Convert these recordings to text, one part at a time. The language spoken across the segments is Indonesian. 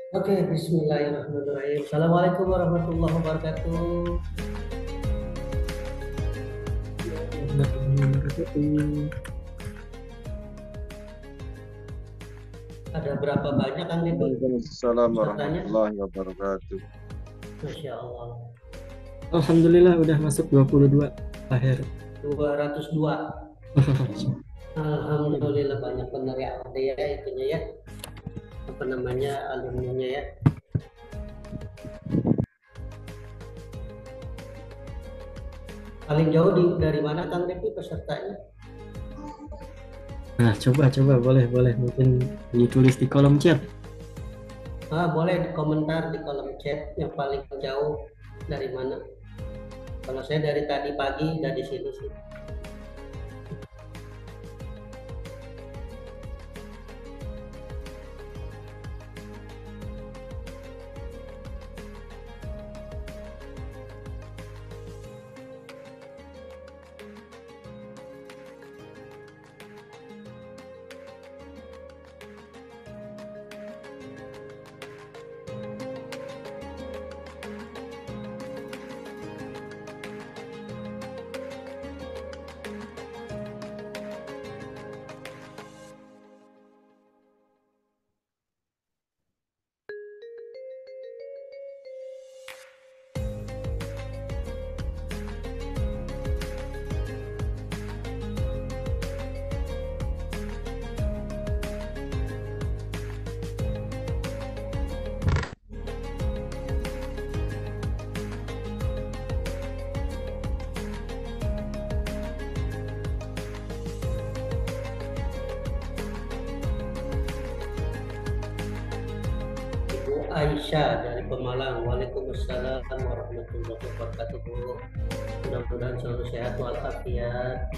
Oke, bismillahirrahmanirrahim. Assalamualaikum warahmatullahi wabarakatuh. Ada berapa banyak Kang Devi Waalaikumsalam pesertanya? warahmatullahi wabarakatuh. Masya Allah. Alhamdulillah udah masuk 22 akhir. 202. Alhamdulillah banyak benar ya. Ada ya itunya ya. Apa namanya alumninya ya. Paling jauh dari mana Kang Devi pesertanya? Nah, coba boleh mungkin ditulis di kolom chat. Boleh di komentar di kolom chat yang paling jauh dari mana. Kalau saya dari tadi pagi dari sini sih. Ibu Aisyah dari Pemalang. Waalaikumsalam warahmatullahi wabarakatuh. Mudah-mudahan selalu sehat walafiat.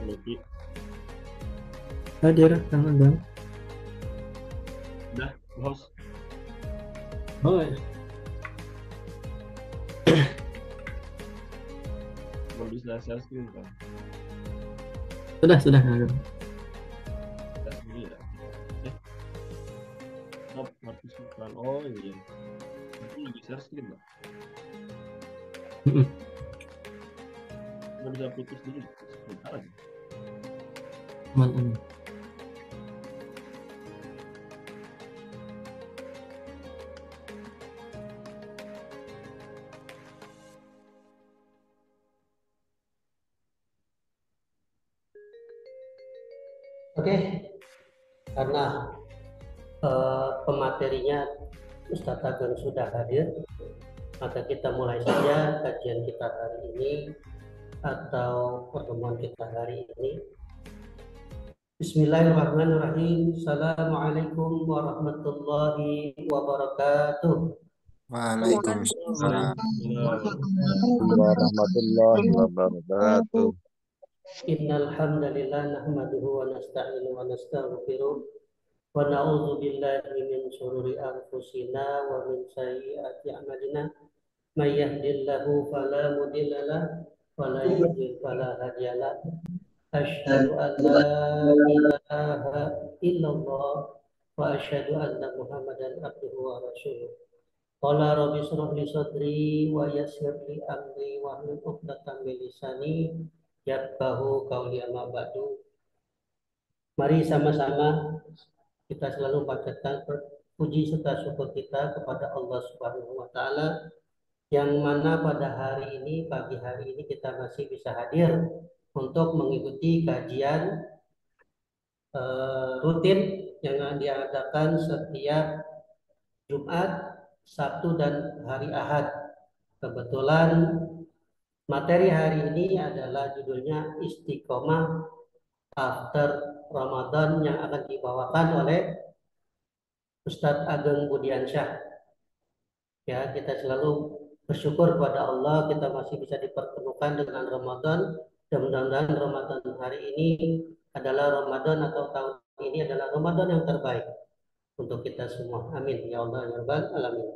Lebih Hadir Kang Abang. udah host Oh, ya. belum bisa share screen kan Sudah Kang Abang. share screen ya eh stop Markus bukan oh iya aku lagi share screen lah Mm-mm. nggak bisa putus dulu sebentar aja Aman. Oke, karena pematerinya Ustadz Ageng sudah hadir, maka kita mulai saja kajian kita hari ini atau pertemuan kita hari ini. Bismillahirrahmanirrahim. Assalamualaikum warahmatullahi wabarakatuh. Waalaikumsalam. Warahmatullahi wabarakatuh. Innal hamdalillah nahmaduhu wa nasta'inuhu wa nastaghfiruh wa na'udzu billahi min shururi anfusina wa min sayyiati a'malina. May yahdihillahu fala mudilla lahu wa la yudlil fala hadiya lahu. Asyhadu an la ilaha illallah wa asyhadu anna Muhammadan abduhu wa rasuluh. Qala rabbi shrah li sadri wa yassir li amri wa hlul 'uqdatam min lisani yafqahu qawli, amma ba'du. Mari sama-sama kita selalu panjatkan puji serta syukur kita kepada Allah Subhanahu wa taala, yang mana pada hari ini, pagi hari ini, kita masih bisa hadir untuk mengikuti kajian rutin yang diadakan setiap Jumat, Sabtu, dan hari Ahad. Kebetulan materi hari ini adalah judulnya Istiqomah After Ramadan, yang akan dibawakan oleh Ustadz Ageng Budiansyah. Ya, kita selalu bersyukur kepada Allah kita masih bisa dipertemukan dengan Ramadan, dan mudah-mudahan Ramadan hari ini adalah Ramadan, atau tahun ini adalah Ramadan yang terbaik untuk kita semua. Amin ya Allah ya Rabbal alamin.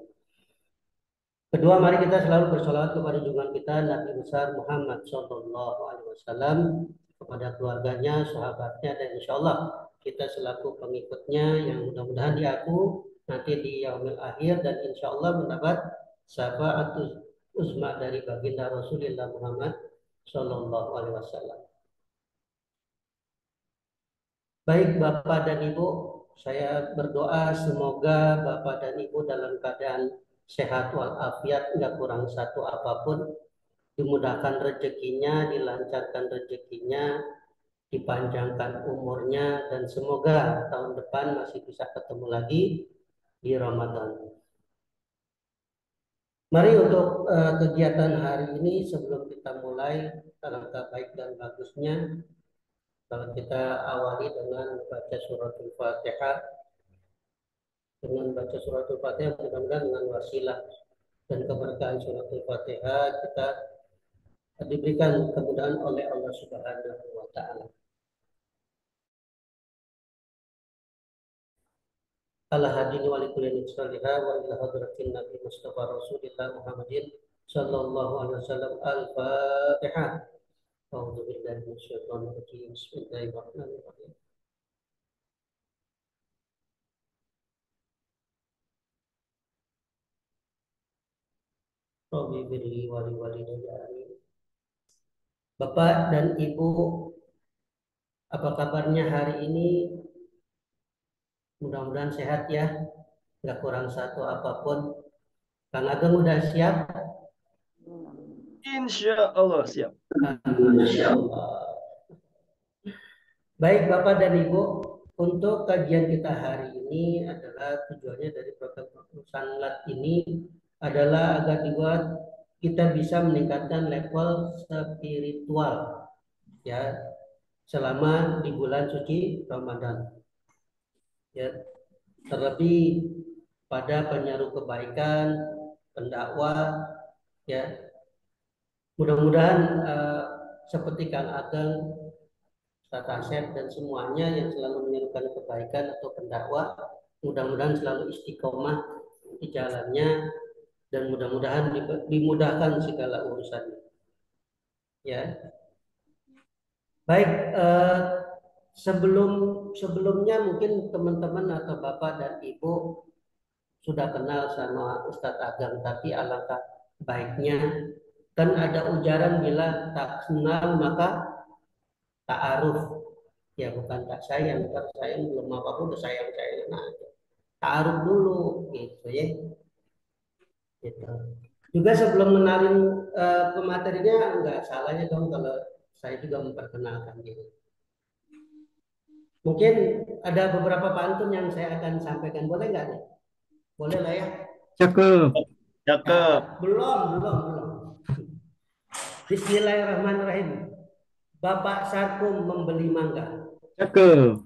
Kedua, mari kita selalu bersolawat kepada junjungan kita Nabi besar Muhammad SAW, kepada keluarganya, sahabatnya, dan insya Allah kita selaku pengikutnya yang mudah-mudahan diaku nanti di yaumil akhir, dan insya Allah mendapat syafaatul uzma dari baginda Rasulullah Muhammad SAW. Baik Bapak dan Ibu, saya berdoa semoga Bapak dan Ibu dalam keadaan sehat walafiat, nggak kurang satu apapun, dimudahkan rezekinya, dilancarkan rezekinya, dipanjangkan umurnya, dan semoga tahun depan masih bisa ketemu lagi di Ramadan. Mari untuk kegiatan hari ini, sebelum kita mulai, alangkah baik dan bagusnya kalau kita awali dengan membaca suratul Fatihah. Dengan baca suratul Fatihah, mudah-mudahan dengan wasilah dan keberkahan suratul Fatihah kita diberikan kemudahan oleh Allah Subhanahu wa taala. Al-hadini wa likulli salihah wa ila hadratin Nabi Mustafa Rasulillah Muhammadin sallallahu alaihi wasallam. Al-Fatihah. A'udzu billahi minasyaitonir rajim. Bismillahirrahmanirrahim. Rabbi birli wa liwalidayya amin. Bapak dan Ibu, apa kabarnya hari ini? Mudah-mudahan sehat ya, nggak kurang satu apapun. Kang Ageng udah siap? Insya Allah siap. Insya Allah. Baik Bapak dan Ibu, untuk kajian kita hari ini adalah tujuannya dari program Sanlat ini adalah agar dibuat kita bisa meningkatkan level spiritual ya selama di bulan suci Ramadan. Ya, terlebih pada penyeru kebaikan, pendakwah, ya. Mudah-mudahan seperti Kang Ageng, Ustaz Asep, dan semuanya yang selalu menyerukan kebaikan atau pendakwah, mudah-mudahan selalu istiqomah di jalannya, dan mudah-mudahan dimudahkan segala urusannya. Ya, baik. Sebelumnya mungkin teman-teman atau Bapak dan Ibu sudah kenal sama Ustadz Ageng, tapi alangkah baiknya, kan ada ujaran bila tak kenal maka ta'aruf. Ya bukan tak sayang, tak sayang belum apa-apa udah sayang-sayang aja. Ta'aruf dulu gitu ya. Gitu. Juga sebelum mengenalin pematerinya, nggak salahnya dong kalau saya juga memperkenalkan gitu. Mungkin ada beberapa pantun yang saya akan sampaikan, boleh nggak nih? Boleh lah ya. Cakep. Cakep. Belum. Bismillahirrahmanirrahim. Bapak Sarkum membeli mangga. Cakep.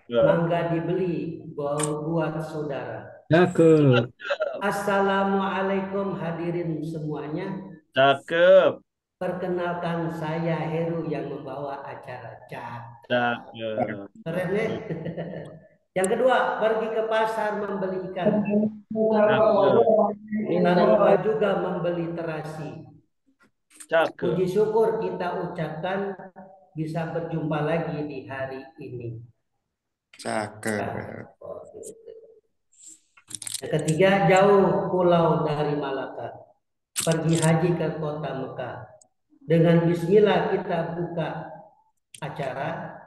Mangga dibeli buat saudara. Cakep. Assalamualaikum hadirin semuanya. Cakep. Perkenalkan saya Heru yang membawa acara Cakep. Keren ya? Yang kedua, pergi ke pasar membeli ikan. Cakep. Tak lupa juga membeli terasi. Cakep. Puji syukur kita ucapkan bisa berjumpa lagi di hari ini. Cakep. Yang ketiga, jauh pulau dari Malaka. Pergi haji ke kota Mekah. Dengan bismillah kita buka acara.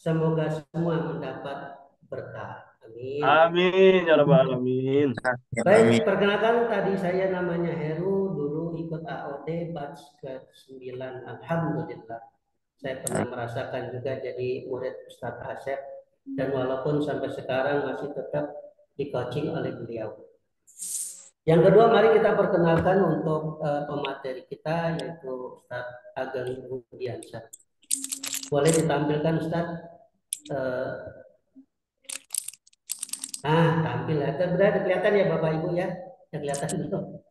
Semoga semua mendapat berkah. Amin. Amin ya rabbal alamin. Baik, perkenalkan tadi saya namanya Heru, dulu ikut AOD batch ke-9. Alhamdulillah. Saya pernah merasakan juga jadi murid Ustadz Asep, dan walaupun sampai sekarang masih tetap di coaching oleh beliau. Yang kedua, mari kita perkenalkan untuk pemateri kita, yaitu Ustadz Ageng Budiansyah. Boleh ditampilkan Ustadz? Tampil. Berarti kelihatan ya Bapak Ibu ya? Kelihatan belum?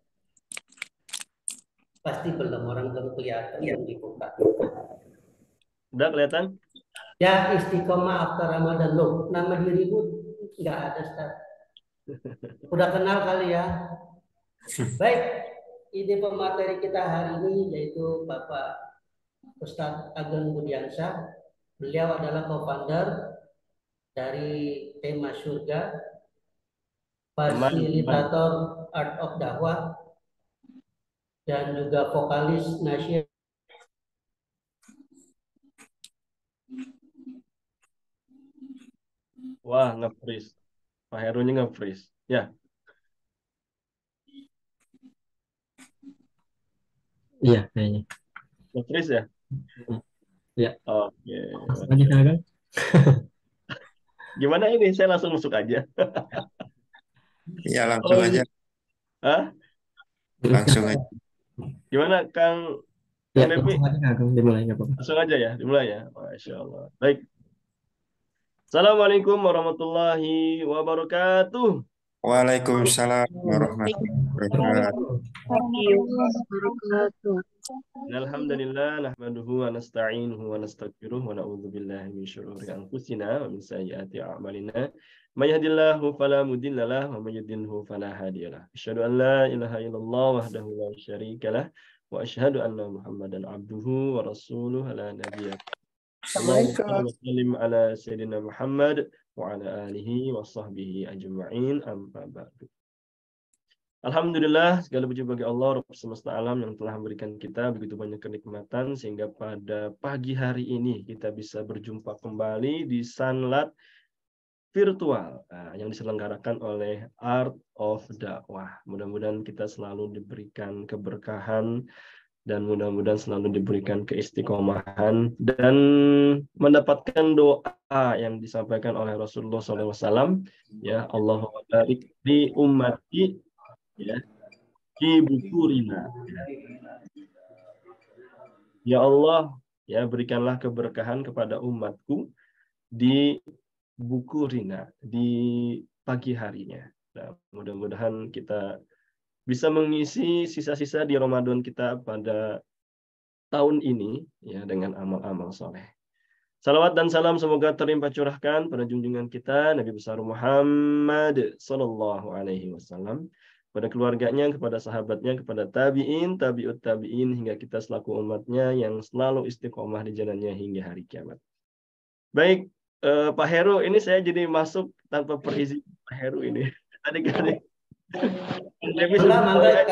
Pasti belum, orang belum kelihatan, belum dibuka. Udah kelihatan? Ya, istiqomah after Ramadan. Loh, nama dirimu nggak ada, Ustaz. Udah kenal kali ya? Baik, ide pemateri kita hari ini yaitu Bapak Ustadz Ageng Budiansyah. Beliau adalah co-founder dari Tema Surga, fasilitator Art of Dakwah, dan juga vokalis nasyid. Wah, nge-freeze. Pak Herunya nge-freeze. Ya. Iya, kayaknya. Nge-freeze ya? Ya. Oke. Langsung aja Kang Ageng. Gimana ini? Saya langsung masuk aja. Iya, langsung aja. Hah? Langsung aja. Gimana Kang Ya, Devi? langsung aja Kang Ageng, dimulai nggak apa-apa. Langsung aja ya, dimulai ya. Masya Allah. Baik. Assalamualaikum warahmatullahi wabarakatuh. Waalaikumsalam warahmatullahi wabarakatuh. Alhamdulillah nahmaduhu wa nasta'inuhu wa nastaghfiruh wa na'udzu billahi min syururi anfusina wa min sayyiati a'malina. May yahdihillahu fala mudilla lahu wa may yudlilhu fala hadiyalah. Asyhadu an la ilaha illallah wahdahu la syarika lah wa asyhadu anna Muhammadan abduhu wa rasuluhu la nabiyya. Allahumma sallim ala sayyidina Muhammad wa ala alihi wa sahbihi ajma'in amma ba'du. Alhamdulillah, segala puji bagi Allah, Rabb semesta alam yang telah memberikan kita begitu banyak kenikmatan sehingga pada pagi hari ini kita bisa berjumpa kembali di Sanlat virtual yang diselenggarakan oleh Art of Dakwah. Mudah-mudahan kita selalu diberikan keberkahan dan mudah-mudahan selalu diberikan keistiqomahan dan mendapatkan doa yang disampaikan oleh Rasulullah SAW. Ya, Allahumma barik li ummati ya di bukurina. Ya Allah, ya berikanlah keberkahan kepada umatku di bukurina, di pagi harinya. Nah, mudah-mudahan kita bisa mengisi sisa-sisa di Ramadan kita pada tahun ini ya dengan amal-amal soleh. Salawat dan salam semoga terlimpah curahkan pada junjungan kita Nabi besar Muhammad sallallahu alaihi wasallam, pada keluarganya, kepada sahabatnya, kepada tabi'in, tabi'ut tabi'in, hingga kita selaku umatnya yang selalu istiqomah di jalannya hingga hari kiamat. Baik, Pak Heru, ini saya jadi masuk tanpa perizinan Pak Heru ini. Adik-adik. Mangga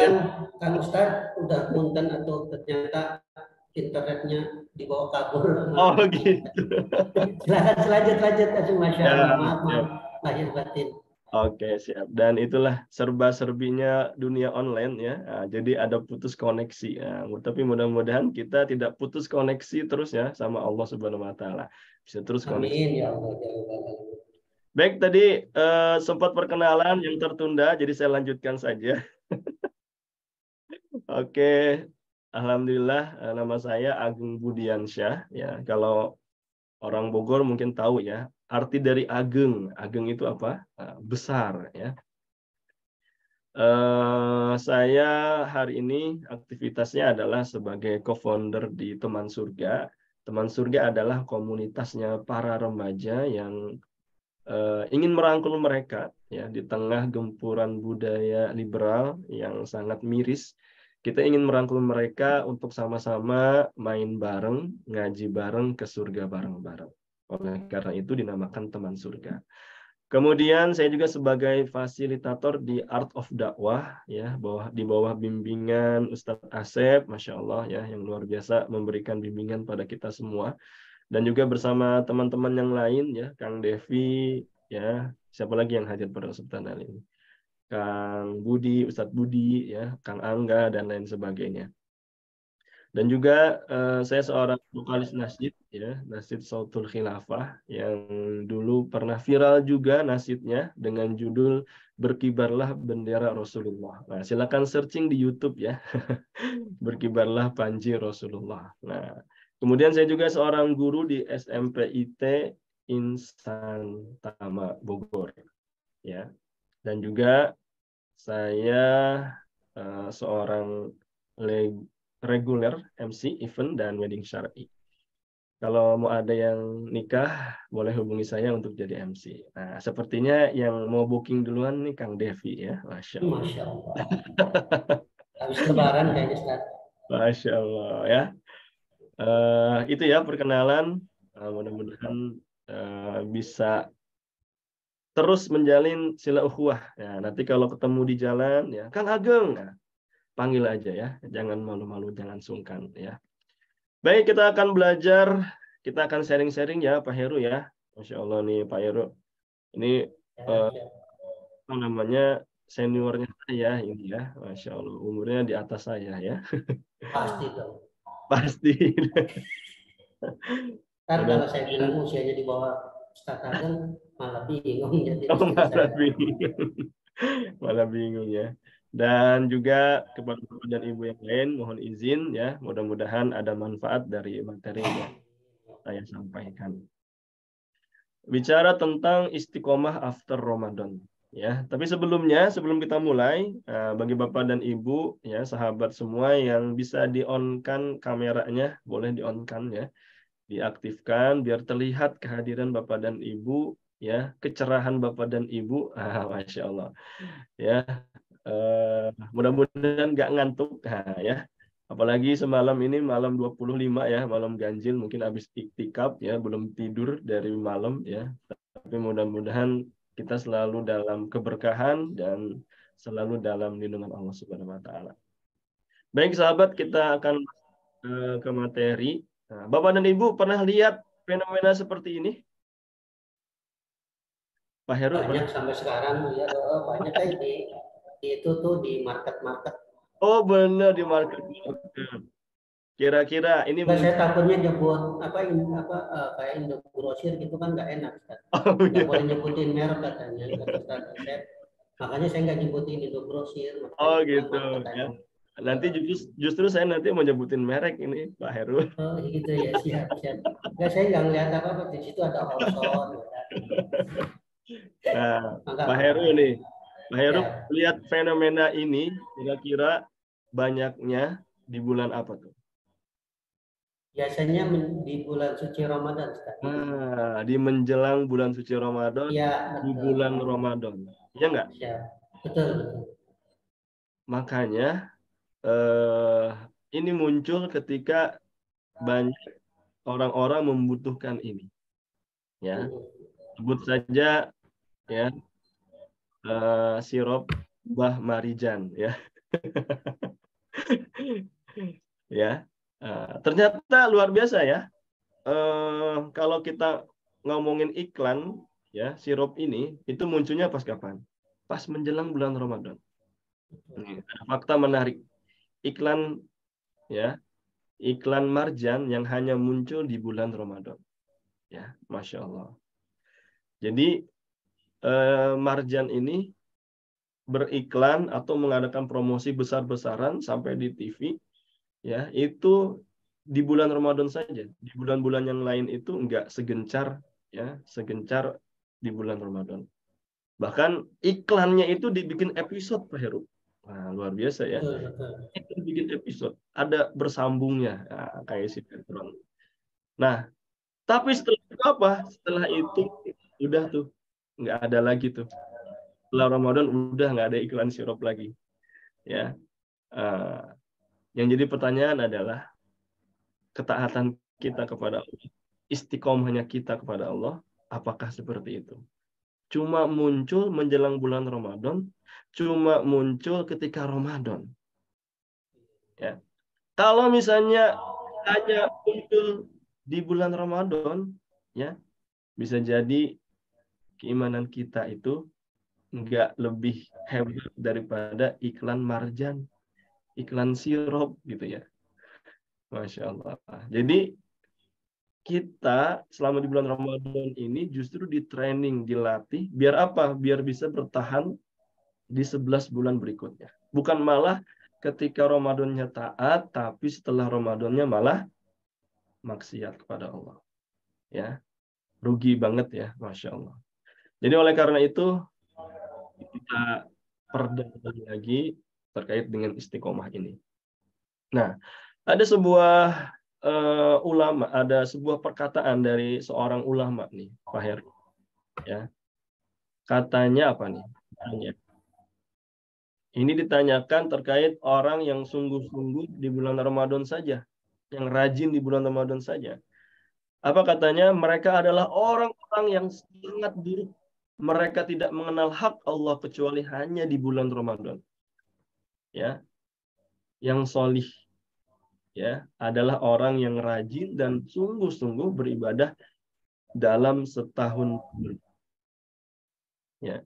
kan Ustadz udah punten atau ternyata internetnya dibawa kabur. Oh gitu. Lanjut. Masya Allah, maaf, lahir batin. Oke, siap. Dan itulah serba-serbinya dunia online ya. Nah, jadi ada putus koneksi. Nah, tapi mudah-mudahan kita tidak putus koneksi terus ya sama Allah Subhanahu wa taala. Bisa terus koneksi. Amin ya Allah. Baik, tadi sempat perkenalan yang tertunda, jadi saya lanjutkan saja. Oke, alhamdulillah nama saya Ageng Budiansyah ya. Kalau orang Bogor mungkin tahu ya, arti dari ageng. Ageng itu apa? Besar ya. Saya hari ini aktivitasnya adalah sebagai co-founder di Teman Surga. Teman Surga adalah komunitasnya para remaja yang ingin merangkul mereka ya di tengah gempuran budaya liberal yang sangat miris. Kita ingin merangkul mereka untuk sama-sama main bareng, ngaji bareng, ke surga bareng-bareng. Oleh karena itu dinamakan Teman Surga. Kemudian saya juga sebagai fasilitator di Art of Dakwah ya, di bawah bimbingan Ustadz Asep, Masya Allah ya, yang luar biasa memberikan bimbingan pada kita semua. Dan juga bersama teman-teman yang lain ya, Kang Devi ya, siapa lagi yang hadir pada kesempatan kali ini? Kang Budi, Ustadz Budi ya, Kang Angga dan lain sebagainya. Dan juga saya seorang vokalis nasyid ya, nasyid Sautul Khilafah yang dulu pernah viral juga nasyidnya dengan judul Berkibarlah Bendera Rasulullah. Nah, silakan searching di YouTube ya. Berkibarlah Panji Rasulullah. Nah, kemudian saya juga seorang guru di SMP IT Insan Tama Bogor ya. Dan juga saya seorang reguler MC event dan wedding syar'i. Kalau mau ada yang nikah, boleh hubungi saya untuk jadi MC. Nah, sepertinya yang mau booking duluan nih Kang Devi ya, Masya Allah. Masya Allah. Habis lebaran kayaknya Ustaz. Masya Allah ya. Itu ya perkenalan. Mudah-mudahan bisa terus menjalin sila ukhuwah. Ya, nanti kalau ketemu di jalan, ya Kang Ageng, nah, panggil aja ya. Jangan malu-malu, jangan sungkan ya. Baik, kita akan belajar, kita akan sharing-sharing ya Pak Heru ya. Masya Allah nih Pak Heru. Ini apa namanya seniornya saya ini ya. Masya Allah, umurnya di atas saya ya. Pasti dong. Pasti. Ntar kalau saya bilang usianya di bawah Ustaz Ageng, malah bingung jadi Oh, istri malah saya. bingung. Malah bingung ya. Dan juga kepada Bapak dan Ibu yang lain, mohon izin ya, mudah-mudahan ada manfaat dari materi yang saya sampaikan. Bicara tentang istiqomah after Ramadan. Ya, tapi sebelumnya, sebelum kita mulai, bagi Bapak dan Ibu, ya sahabat semua yang bisa di-on-kan kameranya, boleh di-on-kan ya, diaktifkan biar terlihat kehadiran Bapak dan Ibu, ya kecerahan Bapak dan Ibu, Masya Allah, ya mudah-mudahan nggak ngantuk, ya. Apalagi semalam ini malam 25 ya, malam ganjil, mungkin habis iktikaf ya, belum tidur dari malam ya. Tapi mudah-mudahan kita selalu dalam keberkahan dan selalu dalam lindungan Allah Subhanahu wa taala. Baik sahabat, kita akan ke materi. Nah, Bapak dan Ibu pernah lihat fenomena seperti ini? Pak Heru Banyak sampai sekarang ya, banyak kan di itu tuh di market-market. Oh benar, di market. Kira-kira ini Nggak, saya takutnya nyebut kayak Indogrosir gitu kan nggak enak Ustaz. Oh, Nggak iya. boleh nyebutin merek katanya kata Ustaz Asep. Makanya saya nggak nyebutin Indogrosir. Oh Makanya gitu market ya. aja. Nanti justru saya nanti mau nyebutin merek ini Pak Heru. Oh gitu ya, siap siap. Nggak, saya nggak ngeliat apa-apa, di situ ada Orson. Nah, Maka Pak Heru nih, Pak Heru ya, lihat fenomena ini kira-kira banyaknya di bulan apa tuh? biasanya di bulan suci Ramadan Ustaz. Nah, di menjelang bulan suci Ramadan, Iya di betul. bulan Ramadan, ya nggak? Siap. Betul betul. Makanya ini muncul ketika banyak orang-orang membutuhkan ini, ya. Sebut saja ya sirup Mbah Marijan ya. Ya. Ternyata luar biasa ya. Kalau kita ngomongin iklan ya, sirup ini itu munculnya pas kapan? Pas menjelang bulan Ramadan. Ini ada fakta menarik. Iklan ya, iklan marjan yang hanya muncul di bulan Ramadan. Ya, Masya Allah. Jadi marjan ini beriklan atau mengadakan promosi besar-besaran sampai di TV ya, itu di bulan Ramadan saja. Di bulan-bulan yang lain itu enggak segencar ya, segencar di bulan Ramadan. Bahkan iklannya itu dibikin episode, Pak Heru. Nah, luar biasa ya. Itu bikin episode, ada bersambungnya, nah, kayak sinetron. Nah, tapi setelah itu apa? Setelah itu udah tuh nggak ada lagi tuh. Setelah Ramadan udah nggak ada iklan sirup lagi. Ya, yang jadi pertanyaan adalah ketaatan kita kepada Allah, istiqomahnya kita kepada Allah, apakah seperti itu? Cuma muncul menjelang bulan Ramadan, cuma muncul ketika Ramadan. Ya, kalau misalnya hanya muncul di bulan Ramadan, ya bisa jadi keimanan kita itu nggak lebih hebat daripada iklan marjan, iklan sirup gitu ya. Masya Allah. Jadi kita selama di bulan Ramadan ini justru di training, dilatih, biar apa? Biar bisa bertahan di 11 bulan berikutnya. Bukan malah ketika Ramadannya taat, tapi setelah Ramadannya malah maksiat kepada Allah. Ya, rugi banget ya, Masya Allah. Jadi oleh karena itu, kita perdalam lagi terkait dengan istiqomah ini. Nah, ada sebuah ulama, ada sebuah perkataan dari seorang ulama nih, Pak Heru. Ya, katanya apa nih? Ini ditanyakan terkait orang yang sungguh-sungguh di bulan Ramadan saja, yang rajin di bulan Ramadan saja. Apa katanya? Mereka adalah orang-orang yang sangat buruk. Mereka tidak mengenal hak Allah kecuali hanya di bulan Ramadan. Ya, yang solih, ya, adalah orang yang rajin dan sungguh-sungguh beribadah dalam setahun. Ya.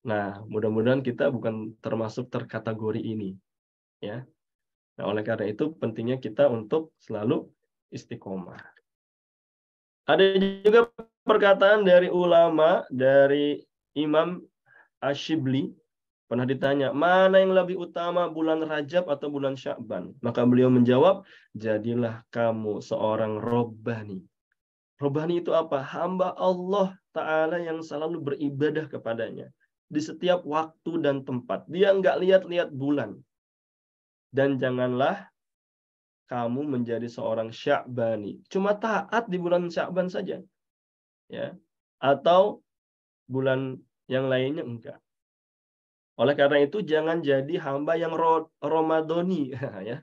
Nah, mudah-mudahan kita bukan termasuk terkategori ini. Ya. Nah, oleh karena itu pentingnya kita untuk selalu istiqomah. Ada juga perkataan dari ulama, dari Imam Ash-Shibli, pernah ditanya, mana yang lebih utama, bulan Rajab atau bulan Sya'ban? Maka beliau menjawab, jadilah kamu seorang Robbani. Robbani itu apa? Hamba Allah Ta'ala yang selalu beribadah kepadanya. Di setiap waktu dan tempat. Dia nggak lihat-lihat bulan. Dan janganlah kamu menjadi seorang Sya'bani. Cuma taat di bulan Sya'ban saja. Ya. Atau bulan yang lainnya enggak. Oleh karena itu jangan jadi hamba yang Ramadhani ya.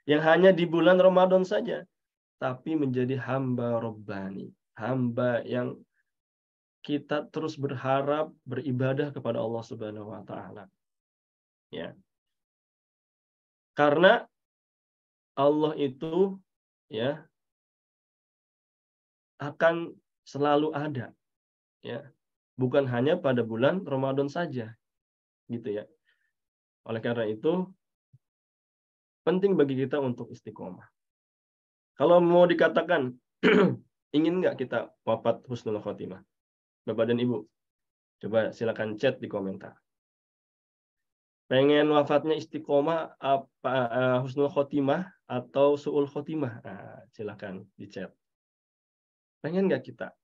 Yang hanya di bulan Ramadan saja, tapi menjadi hamba Rabbani, hamba yang kita terus berharap beribadah kepada Allah Subhanahu wa taala. Ya. Karena Allah itu ya akan selalu ada, ya, bukan hanya pada bulan Ramadan saja, gitu ya. Oleh karena itu penting bagi kita untuk istiqomah. Kalau mau dikatakan ingin nggak kita wafat husnul khotimah, Bapak dan Ibu, coba silakan chat di komentar. Pengen wafatnya istiqomah apa, husnul khotimah atau su'ul khotimah? Nah, silakan di chat. Pengen nggak kita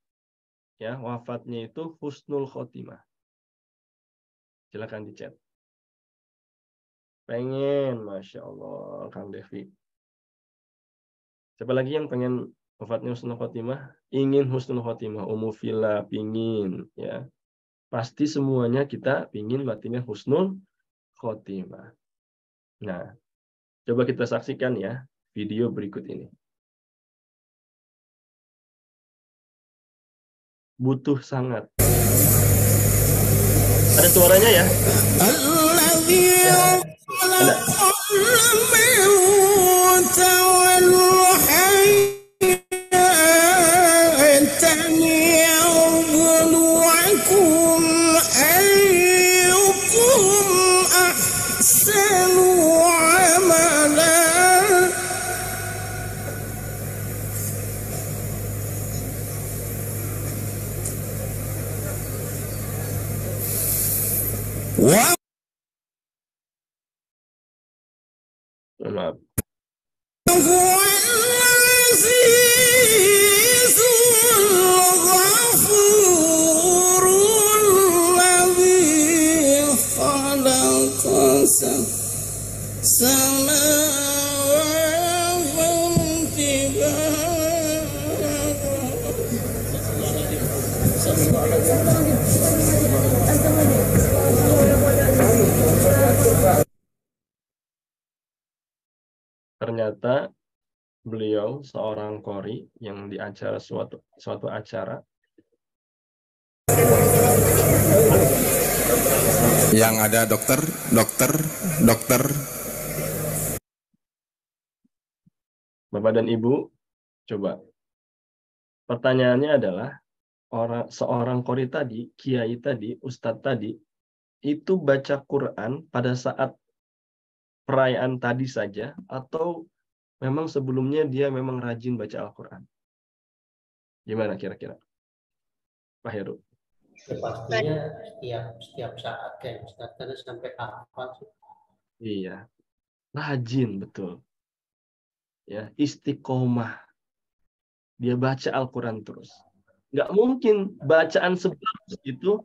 ya wafatnya itu husnul khotimah? Silakan di chat. Pengen, Masya Allah, Kang Devi. Siapa lagi yang pengen wafatnya husnul khotimah? Ingin husnul khotimah, Ummu Villa pingin ya. Pasti semuanya kita pingin matinya husnul khotimah. Nah, coba kita saksikan ya video berikut ini. Butuh sangat. Ada suaranya ya? Ada. Maaf. Ternyata beliau seorang qori yang di acara suatu acara Yang ada dokter. Bapak dan Ibu, coba. Pertanyaannya adalah seorang qori tadi, kiai tadi, ustadz tadi, itu baca Quran pada saat perayaan tadi saja atau memang sebelumnya dia memang rajin baca Al-Quran? Gimana kira-kira, Pak Heru? Ya, pastinya setiap saat kayak Ustaz, karena sampai hafal sih. Iya, rajin betul. Ya, istiqomah. Dia baca Al-Quran terus. Nggak mungkin bacaan sebagus itu,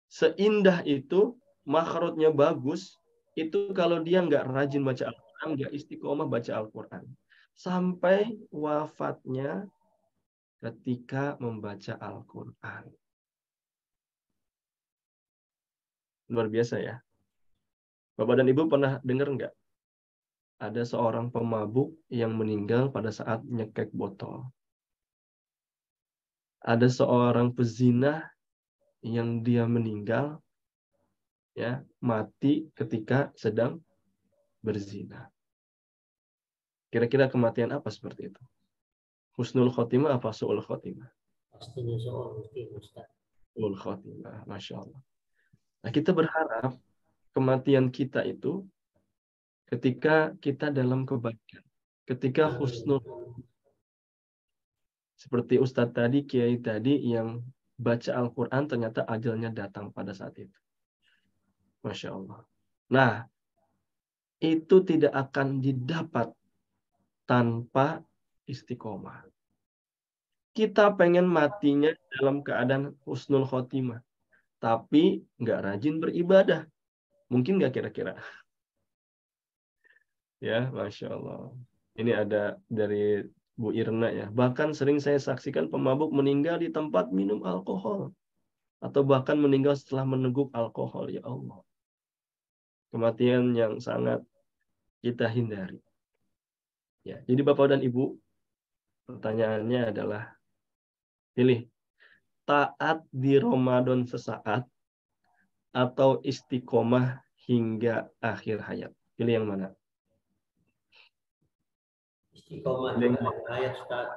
seindah itu, makhrajnya bagus, itu kalau dia nggak rajin baca Al-Quran, nggak istiqomah baca Al-Quran. Sampai wafatnya ketika membaca Al-Quran. Luar biasa ya. Bapak dan Ibu pernah dengar nggak? Ada seorang pemabuk yang meninggal pada saat nyekek botol. Ada seorang pezina yang dia meninggal, ya, mati ketika sedang berzina. Kira-kira kematian apa seperti itu? Husnul khotimah apa su'ul khotimah? Pastinya seorang Ustaz. Su'ul khotimah, Masya Allah. Nah, kita berharap kematian kita itu ketika kita dalam kebaikan. Ketika husnul, seperti Ustadz tadi, Kiai tadi yang baca Al-Quran ternyata ajalnya datang pada saat itu. Masya Allah. Nah, itu tidak akan didapat tanpa istiqomah. Kita pengen matinya dalam keadaan husnul khotimah, tapi nggak rajin beribadah. Mungkin nggak kira-kira? Ya, Masya Allah. Ini ada dari Bu Irna ya. Bahkan sering saya saksikan pemabuk meninggal di tempat minum alkohol. Atau bahkan meninggal setelah meneguk alkohol. Ya Allah. Kematian yang sangat kita hindari. Ya, jadi Bapak dan Ibu, pertanyaannya adalah, pilih taat di Ramadan sesaat atau istiqomah hingga akhir hayat. Pilih yang mana? Istiqomah Pilih yang hingga mana? akhir hayat, Ustaz.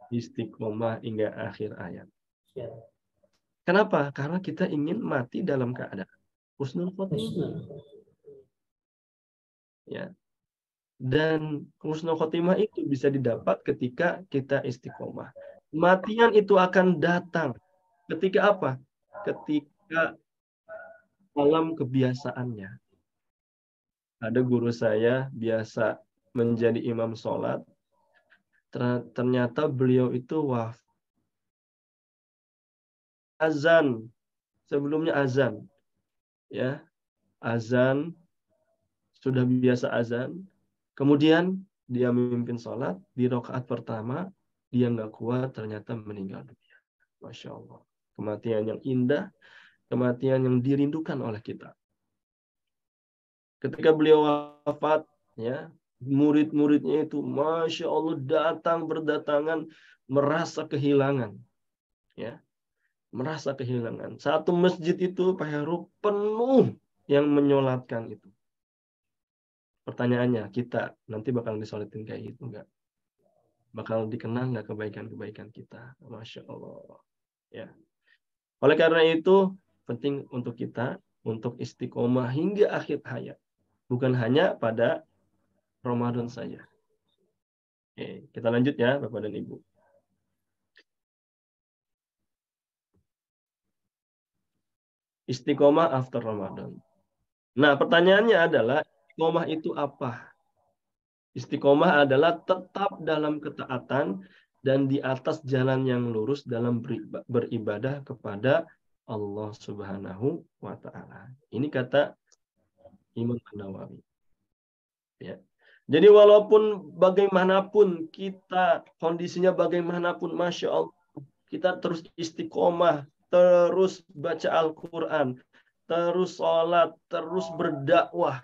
Istiqomah hingga akhir hayat. Siap. Kenapa? Karena kita ingin mati dalam keadaan husnul khotimah. Ya. Dan husnul khotimah itu bisa didapat ketika kita istiqomah. Kematian itu akan datang ketika apa? Ketika dalam kebiasaannya. Ada guru saya biasa menjadi imam sholat. Ternyata beliau itu wafat. Azan. Sebelumnya azan. Ya, azan. Sudah biasa azan. Kemudian dia memimpin sholat. Di rakaat pertama, dia nggak kuat, ternyata meninggal dunia. Masya Allah. Kematian yang indah, kematian yang dirindukan oleh kita. Ketika beliau wafat, ya, murid-muridnya itu, Masya Allah, berdatangan, merasa kehilangan. Ya, merasa kehilangan. Satu masjid itu, Pak Heru, penuh yang menyolatkan itu. Pertanyaannya, kita nanti bakal disolatin kayak gitu nggak? Bakal dikenang nggak kebaikan-kebaikan kita? Masya Allah. Ya. Oleh karena itu, penting untuk kita, untuk istiqomah hingga akhir hayat. Bukan hanya pada Ramadan saja. Oke, kita lanjut ya, Bapak dan Ibu. Istiqomah after Ramadan. Nah, pertanyaannya adalah, istiqomah itu apa? Istiqomah adalah tetap dalam ketaatan dan di atas jalan yang lurus dalam beribadah kepada Allah Subhanahu wa Ta'ala. Ini kata Imam An-Nawawi. Ya. Jadi walaupun bagaimanapun kita, kondisinya bagaimanapun, Masya Allah, kita terus istiqomah, terus baca Al-Quran, terus sholat, terus berdakwah.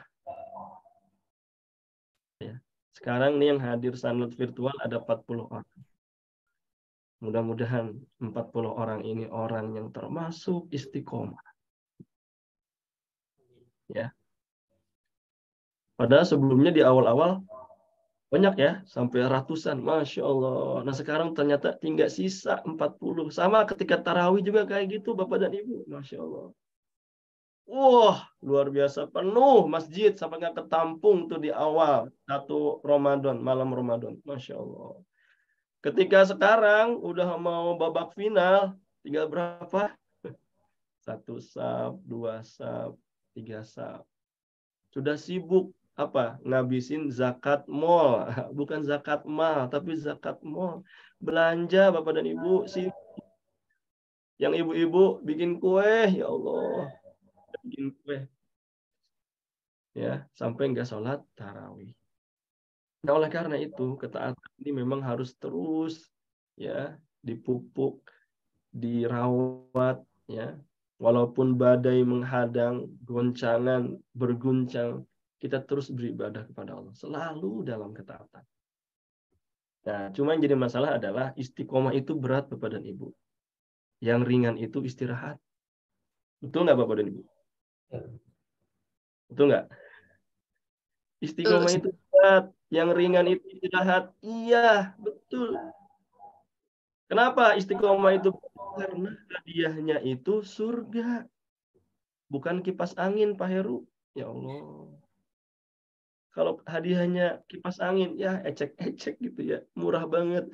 Ya. Sekarang nih yang hadir sanad virtual ada 40 orang. Mudah-mudahan 40 orang ini orang yang termasuk istiqomah. Ya. Padahal sebelumnya di awal-awal banyak ya, sampai ratusan. Masya Allah. Nah sekarang ternyata tinggal sisa 40. Sama ketika tarawih juga kayak gitu Bapak dan Ibu. Masya Allah. Wah, luar biasa. Penuh masjid sampai nggak ketampung tuh di awal. Satu Ramadan, malam Ramadan. Masya Allah. Ketika sekarang udah mau babak final, tinggal berapa? 1 sab, 2 sab, 3 sab. Sudah sibuk apa? Ngabisin zakat mall, bukan zakat mal, tapi zakat mall. Belanja Bapak dan Ibu sih. Yang ibu-ibu bikin kue, ya Allah, bikin kue. Ya, sampai nggak sholat tarawih. Nah, oleh karena itu, ketaatan ini memang harus terus ya dipupuk, dirawat ya. Walaupun badai menghadang, goncangan berguncang, kita terus beribadah kepada Allah, selalu dalam ketaatan. Nah, cuma yang jadi masalah adalah istiqomah itu berat Bapak dan Ibu. Yang ringan itu istirahat. Betul nggak Bapak dan Ibu? Betul nggak? Istiqomah itu berat, yang ringan itu istirahat. Iya, betul. Kenapa istiqomah itu? Karena hadiahnya itu surga. Bukan kipas angin, Pak Heru. Ya Allah. Kalau hadiahnya kipas angin, ya ecek-ecek gitu ya. Murah banget.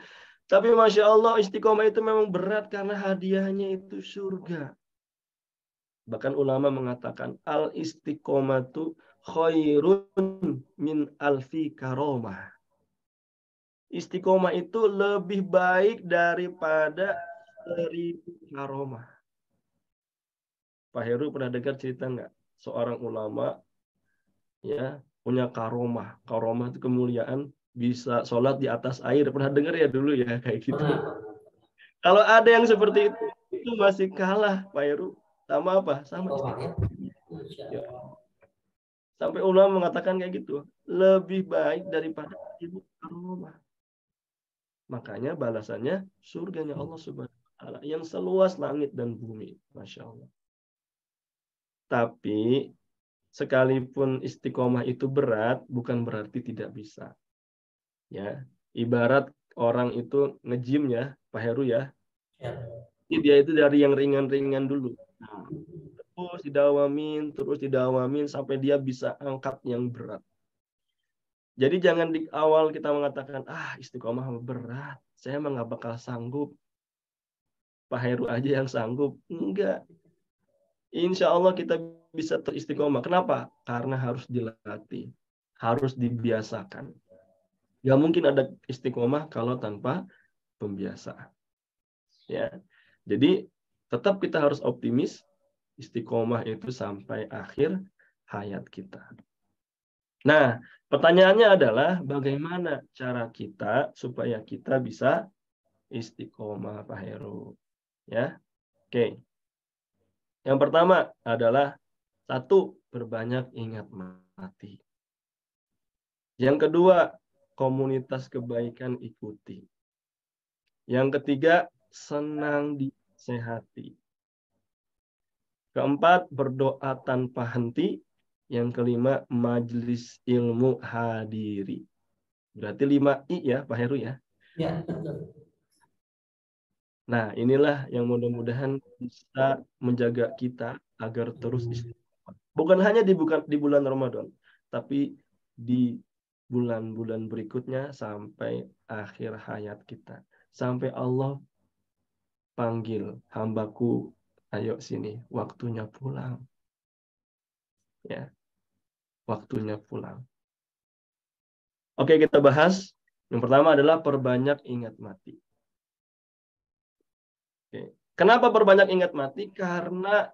Tapi Masya Allah, istiqomah itu memang berat karena hadiahnya itu surga. Bahkan ulama mengatakan, al-istiqomatu khairun min alfi karomah. Istiqomah itu lebih baik daripada 1000 karomah. Pak Heru pernah dengar cerita nggak? Seorang ulama ya punya karomah. Karomah itu kemuliaan, bisa sholat di atas air. Pernah dengar ya dulu ya kayak gitu. Kalau ada yang seperti itu masih kalah Pak Heru. Sama apa? Sama istiqomah. Ya. Sampai ulama mengatakan kayak gitu. Lebih baik daripada 1000 karomah. Makanya balasannya surganya Allah Subhanahu wa taala yang seluas langit dan bumi. Masya Allah. Tapi sekalipun istiqomah itu berat, bukan berarti tidak bisa. Ya, ibarat orang itu nge-gym ya, Pak Heru ya. Dia itu dari yang ringan-ringan dulu. Nah, terus didawamin sampai dia bisa angkat yang berat. Jadi jangan di awal kita mengatakan, istiqomah berat, saya emang nggak bakal sanggup. Pak Heru aja yang sanggup. Enggak. Insya Allah kita bisa teristiqomah. Kenapa? Karena harus dilatih. Harus dibiasakan. Gak mungkin ada istiqomah kalau tanpa pembiasaan. Ya. Jadi tetap kita harus optimis. Istiqomah itu sampai akhir hayat kita. Nah, pertanyaannya adalah bagaimana cara kita supaya kita bisa istiqomah, Pak Heru. Ya, oke. Yang pertama adalah 1, berbanyak ingat mati. Yang kedua, komunitas kebaikan ikuti. Yang ketiga, senang disehati. Keempat, berdoa tanpa henti. Yang kelima, majelis ilmu hadiri. Berarti 5 I ya, Pak Heru ya? Ya, betul. Nah, inilah yang mudah-mudahan bisa menjaga kita agar terus istiqomah. Bukan hanya di bulan Ramadan, tapi di bulan-bulan berikutnya sampai akhir hayat kita. Sampai Allah panggil, hambaku, ayo sini, waktunya pulang. Ya, waktunya pulang. Oke, kita bahas. Yang pertama adalah perbanyak ingat mati. Oke. Kenapa perbanyak ingat mati? Karena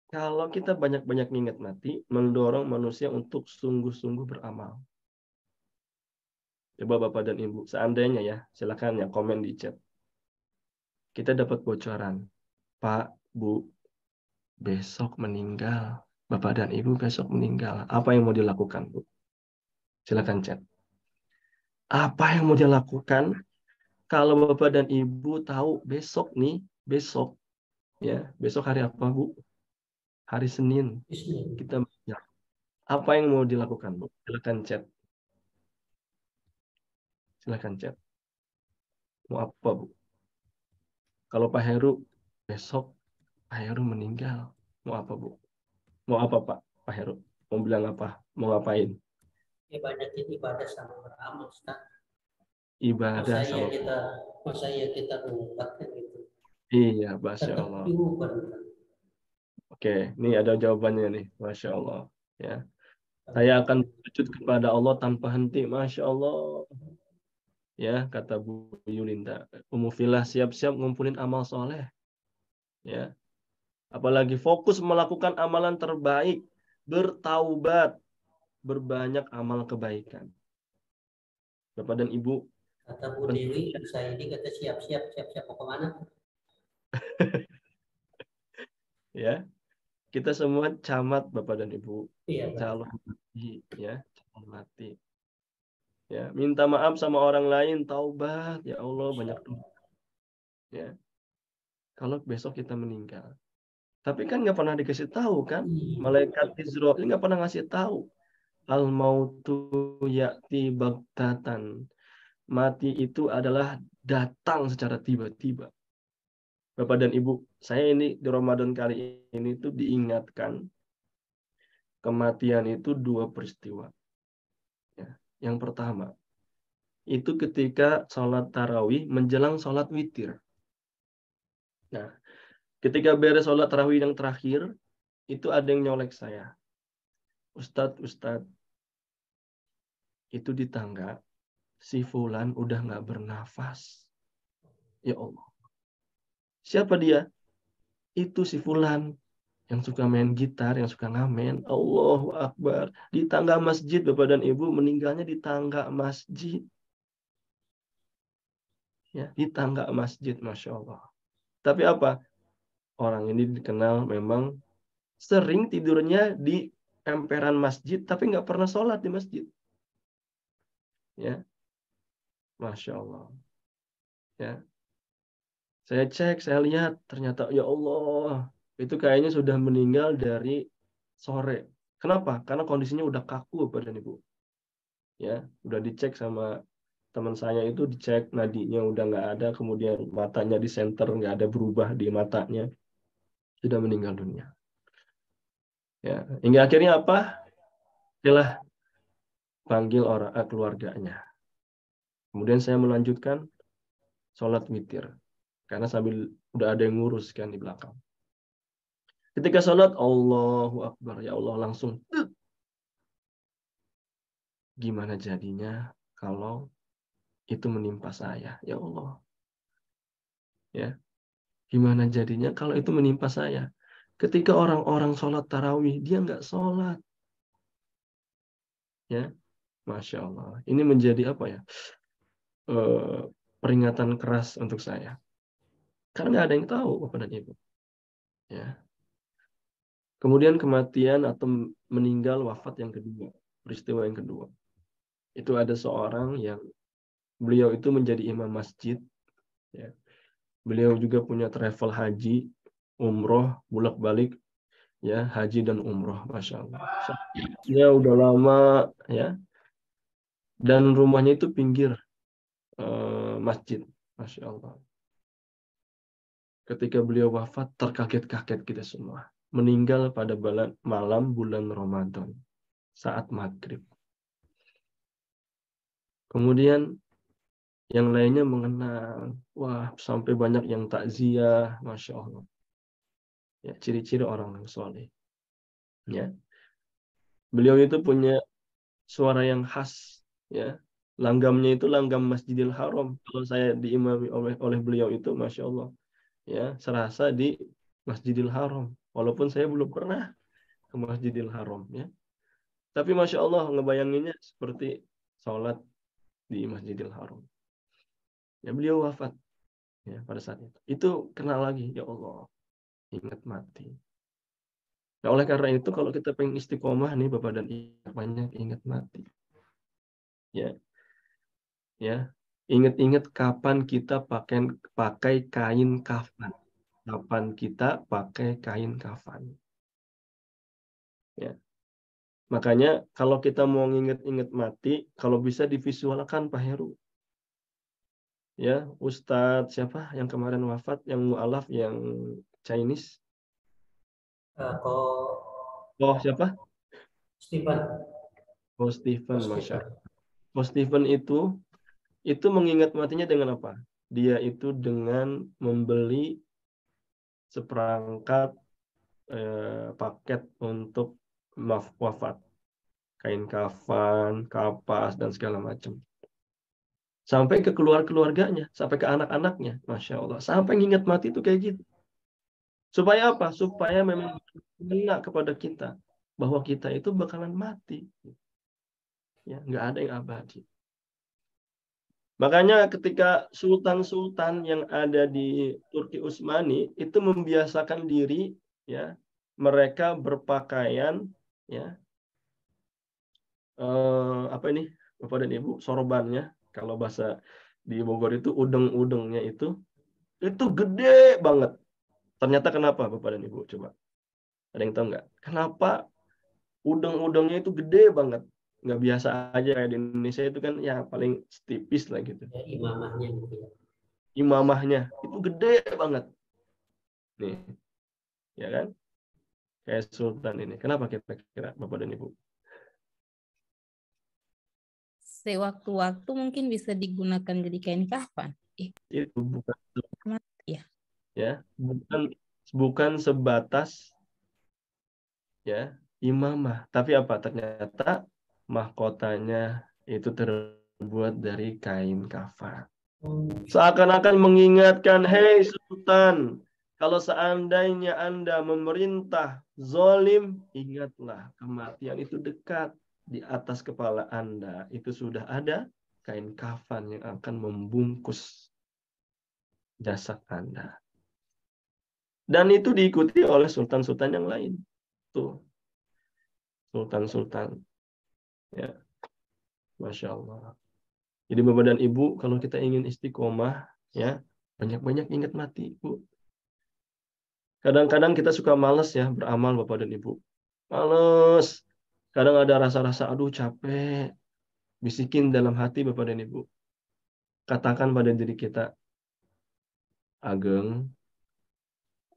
kalau kita banyak-banyak ingat mati, mendorong manusia untuk sungguh-sungguh beramal. Coba Bapak dan Ibu, seandainya ya, silakan ya komen di chat. kita dapat bocoran, Pak, Bu, besok meninggal. Bapak dan Ibu besok meninggal. Apa yang mau dilakukan, Bu? Silakan chat. Apa yang mau dilakukan kalau Bapak dan Ibu tahu besok nih, besok, ya, besok hari apa, Bu? Hari Senin. Bismillah. Kita ya. Apa yang mau dilakukan, Bu? Silakan chat. Silakan chat. Mau apa, Bu? Kalau Pak Heru besok Pak Heru meninggal. Mau apa, Bu? Mau apa, Pak Heru? Mau bilang apa? Mau ngapain? Ya banyakin ibadah sama beramal, Ustaz. Ibadah sama Masa iya kita mengumpatkan gitu. iya, Masya Tetap Allah. diubah. Oke, ini ada jawabannya nih, Masya Allah. Ya, saya akan sujud kepada Allah tanpa henti, Masya Allah. Ya, kata Bu Yulinda. Umufilah siap-siap ngumpulin amal soleh. Ya, apalagi fokus melakukan amalan terbaik, bertaubat, berbanyak amal kebaikan. Bapak dan Ibu, Kata Bu Dewi, saya ini kata siap-siap mau kemana? ya, kita semua camat Bapak dan Ibu, Iya, Pak. calon mati, ya, calon mati. Ya, minta maaf sama orang lain, taubat, ya Allah, banyak dosa. Ya, kalau besok kita meninggal. Tapi kan nggak pernah dikasih tahu kan, malaikat Israel nggak pernah ngasih tahu. Al mautu ya'ti baghtatan. Mati itu adalah datang secara tiba-tiba. Bapak dan Ibu, saya ini di Ramadan kali ini tuh diingatkan kematian itu dua peristiwa. Ya. Yang pertama, itu ketika sholat tarawih menjelang sholat witir. Nah, ketika beres sholat tarawih yang terakhir, itu ada yang nyolek saya. Ustadz, itu di tangga, si Fulan udah nggak bernafas. Ya Allah. Siapa dia? Itu si Fulan yang suka main gitar, yang suka ngamen. Allahu Akbar. Di tangga masjid, Bapak dan Ibu, meninggalnya di tangga masjid. Ya, di tangga masjid, Masya Allah. Tapi apa? Orang ini dikenal memang sering tidurnya di emperan masjid, tapi nggak pernah sholat di masjid. Ya, Masya Allah. Ya, saya cek, saya lihat, ternyata ya Allah, itu kayaknya sudah meninggal dari sore. Kenapa? Karena kondisinya udah kaku, Bapak dan Ibu. Ya, udah dicek sama teman saya itu, dicek nadinya udah nggak ada, kemudian matanya di senter nggak ada berubah di matanya, sudah meninggal dunia. Ya, hingga akhirnya apa? Setelah panggil orang keluarganya. Kemudian saya melanjutkan sholat witir karena sambil udah ada yang ngurus kan di belakang. Ketika sholat, Allahu Akbar, ya Allah, langsung gimana jadinya kalau itu menimpa saya, ya Allah. Ya, gimana jadinya kalau itu menimpa saya? Ketika orang-orang sholat tarawih, dia nggak sholat. Ya, Masya Allah. Ini menjadi apa ya? Peringatan keras untuk saya. Karena nggak ada yang tahu, Bapak dan Ibu. Ya. Kemudian kematian atau meninggal wafat yang kedua. Peristiwa yang kedua. Itu ada seorang yang beliau itu menjadi imam masjid. Ya. Beliau juga punya travel haji, umroh, bolak-balik, ya, haji dan umroh, Masya Allah. Ya udah lama, ya. Dan rumahnya itu pinggir masjid, Masya Allah. Ketika beliau wafat, terkaget-kaget kita semua. Meninggal pada malam bulan Ramadan, saat maghrib. Kemudian yang lainnya mengenal, wah, sampai banyak yang takziah, Masya Allah. Ya, ciri-ciri orang yang soleh. Ya, beliau itu punya suara yang khas, ya. Langgamnya itu langgam Masjidil Haram. Kalau saya diimami oleh beliau itu, Masya Allah, ya, serasa di Masjidil Haram. Walaupun saya belum pernah ke Masjidil Haram, ya. Tapi Masya Allah, ngebayanginnya seperti sholat di Masjidil Haram. Ya, beliau wafat. Ya, pada saat itu kenal lagi, ya Allah, ingat mati. Nah, oleh karena itu kalau kita pengen istiqomah nih Bapak dan Ibu, banyak ingat mati. Ya, ya. Ingat-ingat kapan kita pakai kain kafan. Kapan kita pakai kain kafan. Ya. Makanya kalau kita mau ingat-ingat mati, kalau bisa divisualkan Pak Heru. Ya, Ustadz siapa yang kemarin wafat, yang mu'alaf, yang Chinese? Ko Oh, siapa? Stephen, Oh, Stephen, Ko Masya Stephen. Allah. Oh, Stephen itu mengingat matinya dengan apa? Dia itu dengan membeli seperangkat paket untuk wafat. Kain kafan, kapas, dan segala macam. Sampai ke keluarganya, sampai ke anak-anaknya. Masya Allah. Sampai ingat mati itu kayak gitu. Supaya apa? Supaya memang kena kepada kita. Bahwa kita itu bakalan mati. Ya, nggak ada yang abadi. Makanya ketika sultan-sultan yang ada di Turki Utsmani itu membiasakan diri, ya, mereka berpakaian, ya, apa ini, Bapak dan Ibu, sorbannya, kalau bahasa di Bogor itu udeng-udengnya itu gede banget. Ternyata kenapa Bapak dan Ibu? Coba ada yang tahu nggak? Kenapa udeng-udengnya itu gede banget? Nggak biasa aja kayak di Indonesia itu kan ya paling setipis lah gitu. Ya, imamahnya gitu ya. Imamahnya itu gede banget. Nih, ya kan? Kayak sultan ini. Kenapa kira-kira Bapak dan Ibu? Sewaktu-waktu mungkin bisa digunakan jadi kain kafan. Itu bukan, Mati ya. bukan sebatas ya imamah, tapi apa? Ternyata mahkotanya itu terbuat dari kain kafan. Seakan-akan mengingatkan, hei sultan, kalau seandainya Anda memerintah zalim, ingatlah kematian itu dekat di atas kepala Anda. Itu sudah ada kain kafan yang akan membungkus jasad Anda. Dan itu diikuti oleh sultan-sultan yang lain. Tuh, sultan-sultan. Ya, Masya Allah. Jadi Bapak dan Ibu, kalau kita ingin istiqomah, ya banyak-banyak ingat mati, Bu. Kadang-kadang kita suka males ya beramal Bapak dan Ibu. Males. Kadang ada rasa-rasa, aduh capek. Bisikin dalam hati Bapak dan Ibu. Katakan pada diri kita, Ageng,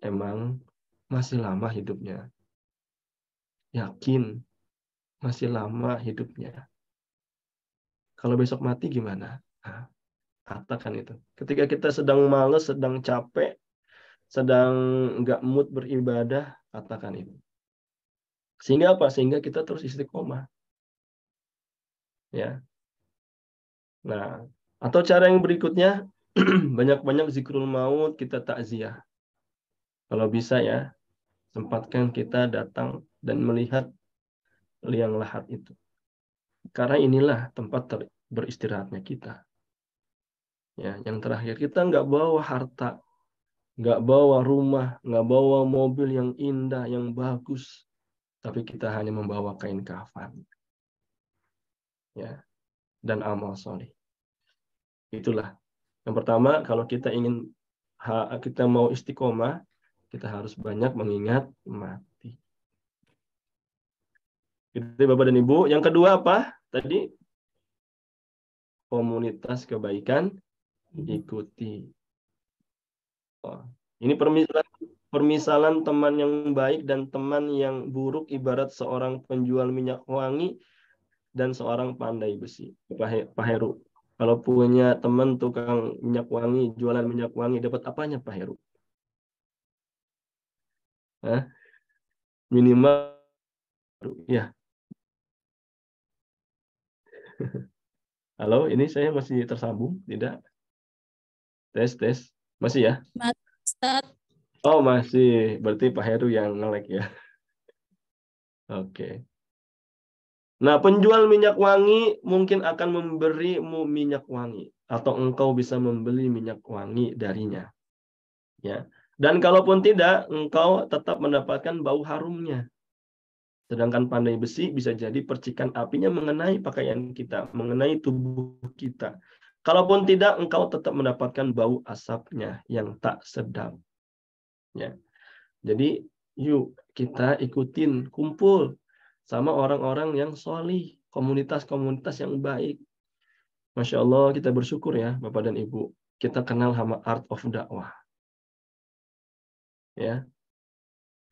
emang masih lama hidupnya. Yakin, masih lama hidupnya. Kalau besok mati gimana? Nah, katakan itu. Ketika kita sedang males, sedang capek, sedang nggak mood beribadah, katakan itu. Sehingga apa? Sehingga kita terus istiqomah. Ya. Nah, atau cara yang berikutnya, banyak-banyak zikrul maut, kita takziah. Kalau bisa ya, sempatkan kita datang dan melihat liang lahat itu. Karena inilah tempat beristirahatnya kita. Ya, yang terakhir, kita nggak bawa harta, nggak bawa rumah, nggak bawa mobil yang indah, yang bagus, tapi kita hanya membawa kain kafan, ya, dan amal soleh. Itulah yang pertama. Kalau kita ingin kita mau istiqomah, kita harus banyak mengingat mati. Itu Bapak dan Ibu. Yang kedua apa? Tadi komunitas kebaikan ikuti. Oh, ini permisalan teman yang baik dan teman yang buruk ibarat seorang penjual minyak wangi dan seorang pandai besi. Pak Heru, kalau punya teman tukang minyak wangi, jualan minyak wangi, dapat apanya Pak Heru? Hah? Minimal, ya. Halo, ini saya masih tersambung? Tidak? Tes. Masih ya? Mas Ustadz, Oh, masih. Berarti Pak Heru yang nge-lag ya. Oke. Nah, penjual minyak wangi mungkin akan memberimu minyak wangi. atau engkau bisa membeli minyak wangi darinya. Ya. Dan kalaupun tidak, engkau tetap mendapatkan bau harumnya. Sedangkan pandai besi bisa jadi percikan apinya mengenai pakaian kita, mengenai tubuh kita. Kalaupun tidak, engkau tetap mendapatkan bau asapnya yang tak sedap. Ya. Jadi, yuk kita ikutin, kumpul sama orang-orang yang solih, komunitas-komunitas yang baik. Masya Allah, kita bersyukur ya, Bapak dan Ibu. Kita kenal sama art of dakwah. Ya,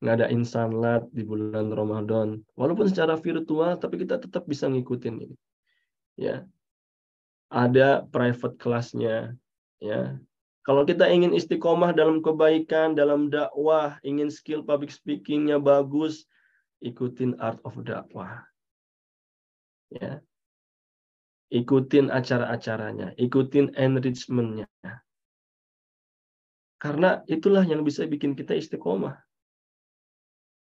ngadain salat di bulan Ramadan, walaupun secara virtual, tapi kita tetap bisa ngikutin ini. Ya, ada private kelasnya. Ya, kalau kita ingin istiqomah dalam kebaikan, dalam dakwah, ingin skill public speakingnya bagus, ikutin art of dakwah. Ya, ikutin acara-acaranya, ikutin enrichment-nya. Karena itulah yang bisa bikin kita istiqomah.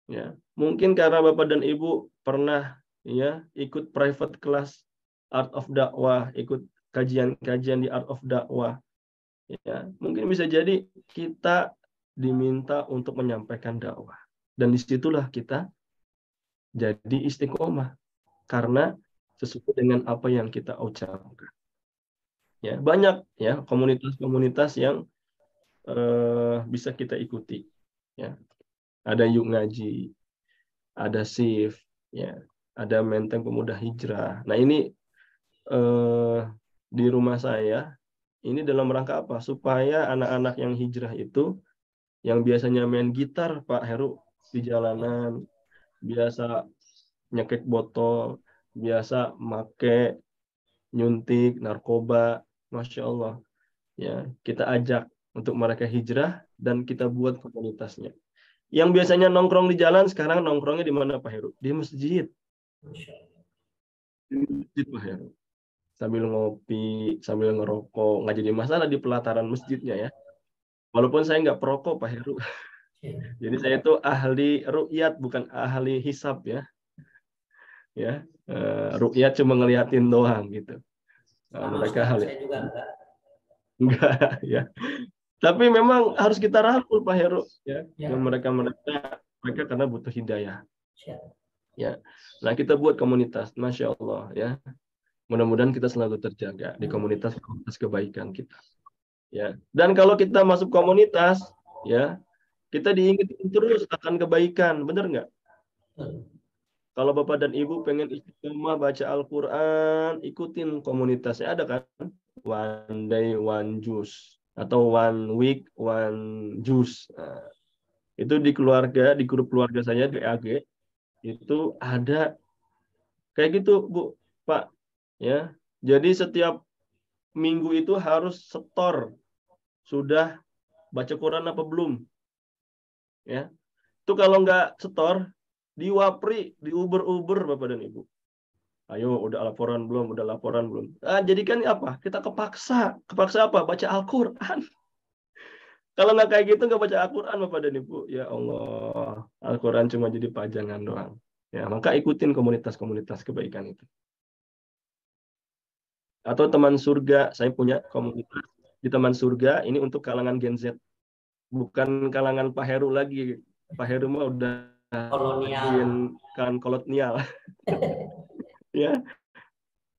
Ya, mungkin karena Bapak dan Ibu pernah ya ikut private class art of dakwah, ikut kajian-kajian di art of dakwah. Ya, mungkin bisa jadi kita diminta untuk menyampaikan dakwah. Dan disitulah kita jadi istiqomah karena sesuai dengan apa yang kita ucapkan. Ya, banyak ya komunitas-komunitas yang bisa kita ikuti. Ya, ada Yuk Ngaji, ada SIF, ya, ada Menteng Pemuda Hijrah. Nah ini di rumah saya ini dalam rangka apa? Supaya anak-anak yang hijrah itu yang biasanya main gitar Pak Heru di jalanan, biasa nyekek botol, biasa make nyuntik narkoba, Masya Allah. Ya, kita ajak untuk mereka hijrah dan kita buat komunitasnya. Yang biasanya nongkrong di jalan sekarang nongkrongnya di mana Pak Heru? Di masjid. Di masjid Pak Heru. Sambil ngopi, sambil ngerokok, nggak jadi masalah di pelataran masjidnya ya. Walaupun saya nggak perokok Pak Heru. Jadi saya itu ahli ru'yat bukan ahli hisab ya. Ya, ru'yat cuma ngeliatin doang gitu. Nah, mereka ahli. Saya juga Enggak ya. Tapi memang harus kita rangkul Pak Heru ya. Yang mereka karena butuh hidayah. Ya. Nah, kita buat komunitas, Masya Allah ya. Mudah-mudahan kita selalu terjaga di komunitas kebaikan kita. Ya. Dan kalau kita masuk komunitas, ya, kita diingetin terus akan kebaikan, benar nggak? Kalau Bapak dan Ibu pengen istiqomah baca Al-Quran, ikutin komunitasnya ada kan? One day, one juice. Atau one week, one juice. Nah, itu di keluarga, di grup keluarga saya, di AG, itu ada kayak gitu, Bu, Pak. Ya, jadi setiap minggu itu harus setor. Sudah baca Quran apa belum? Ya, itu kalau nggak setor, di Wapri, di Uber Bapak dan Ibu. Ayo, udah laporan belum? Udah laporan belum? Jadi kan apa? Kita kepaksa apa? Baca Al-Quran. Kalau nggak kayak gitu, nggak baca Al-Quran Bapak dan Ibu. Ya Allah, Al-Quran cuma jadi pajangan doang. Ya, maka ikutin komunitas-komunitas kebaikan itu. Atau teman surga, saya punya komunitas di teman surga, ini untuk kalangan Gen Z. Bukan kalangan Pak Heru lagi. Pak Heru mah udah kolonial. Ya.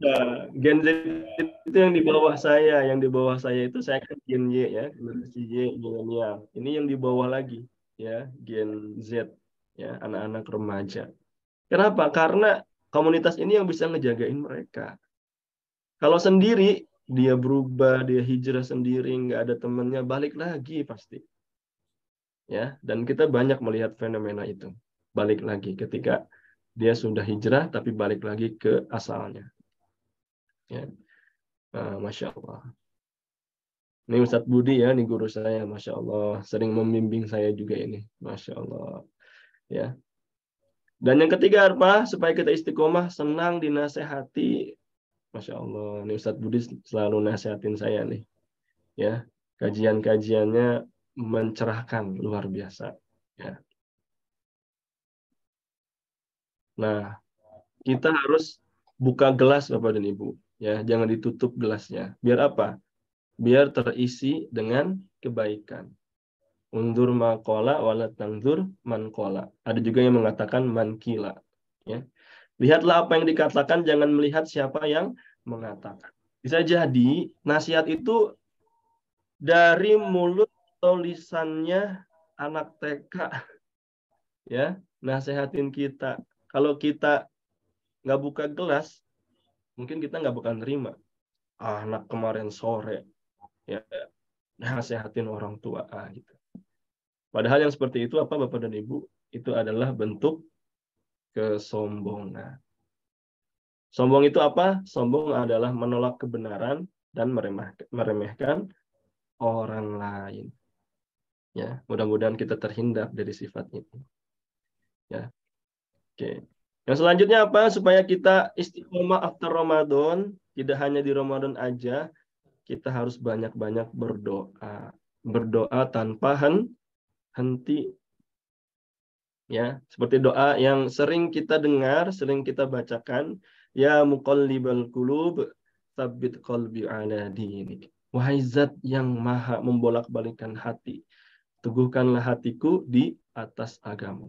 Nah, Gen Z itu yang di bawah saya, itu saya kan Gen Y ya, generasi Y, milenial. Ini yang di bawah lagi ya, Gen Z ya, anak-anak remaja. Kenapa? Karena komunitas ini yang bisa ngejagain mereka. Kalau sendiri dia berubah, dia hijrah sendiri, nggak ada temennya, balik lagi pasti. Ya, dan kita banyak melihat fenomena itu. Balik lagi ketika dia sudah hijrah tapi balik lagi ke asalnya. Ya. Masya Allah. Ini Ustadz Budi ya, ini guru saya, Masya Allah. Sering membimbing saya juga ini, Masya Allah. Ya. Dan yang ketiga apa? Supaya kita istiqomah, senang dinasehati. Masya Allah, ini Ustadz Budi selalu nasehatin saya nih. Ya, kajian-kajiannya mencerahkan, luar biasa. Ya. Nah, kita harus buka gelas Bapak dan Ibu. Ya, jangan ditutup gelasnya. Biar apa? biar terisi dengan kebaikan. Undur maqala wala tanzur man qala. Ada juga yang mengatakan man qila, ya. Lihatlah apa yang dikatakan, jangan melihat siapa yang mengatakan. Bisa jadi nasihat itu dari mulut atau lisannya anak TK, ya, nasihatin kita. Kalau kita nggak buka gelas, mungkin kita nggak bakal nerima. Anak kemarin sore, ya, nasihatin orang tua, gitu. Padahal yang seperti itu apa Bapak dan Ibu? Itu adalah bentuk kesombongan. Sombong itu apa? Sombong adalah menolak kebenaran dan meremehkan orang lain. Ya, mudah-mudahan kita terhindar dari sifat ini. Ya. Oke. Yang selanjutnya apa? Supaya kita istiqomah after Ramadan, tidak hanya di Ramadan aja, kita harus banyak-banyak berdoa. Berdoa tanpa henti. Ya, seperti doa yang sering kita dengar, sering kita bacakan, ya muqallibal qulub, tsabbit qalbi ala dinik. Wahai zat yang maha membolak-balikkan hati, teguhkanlah hatiku di atas agama.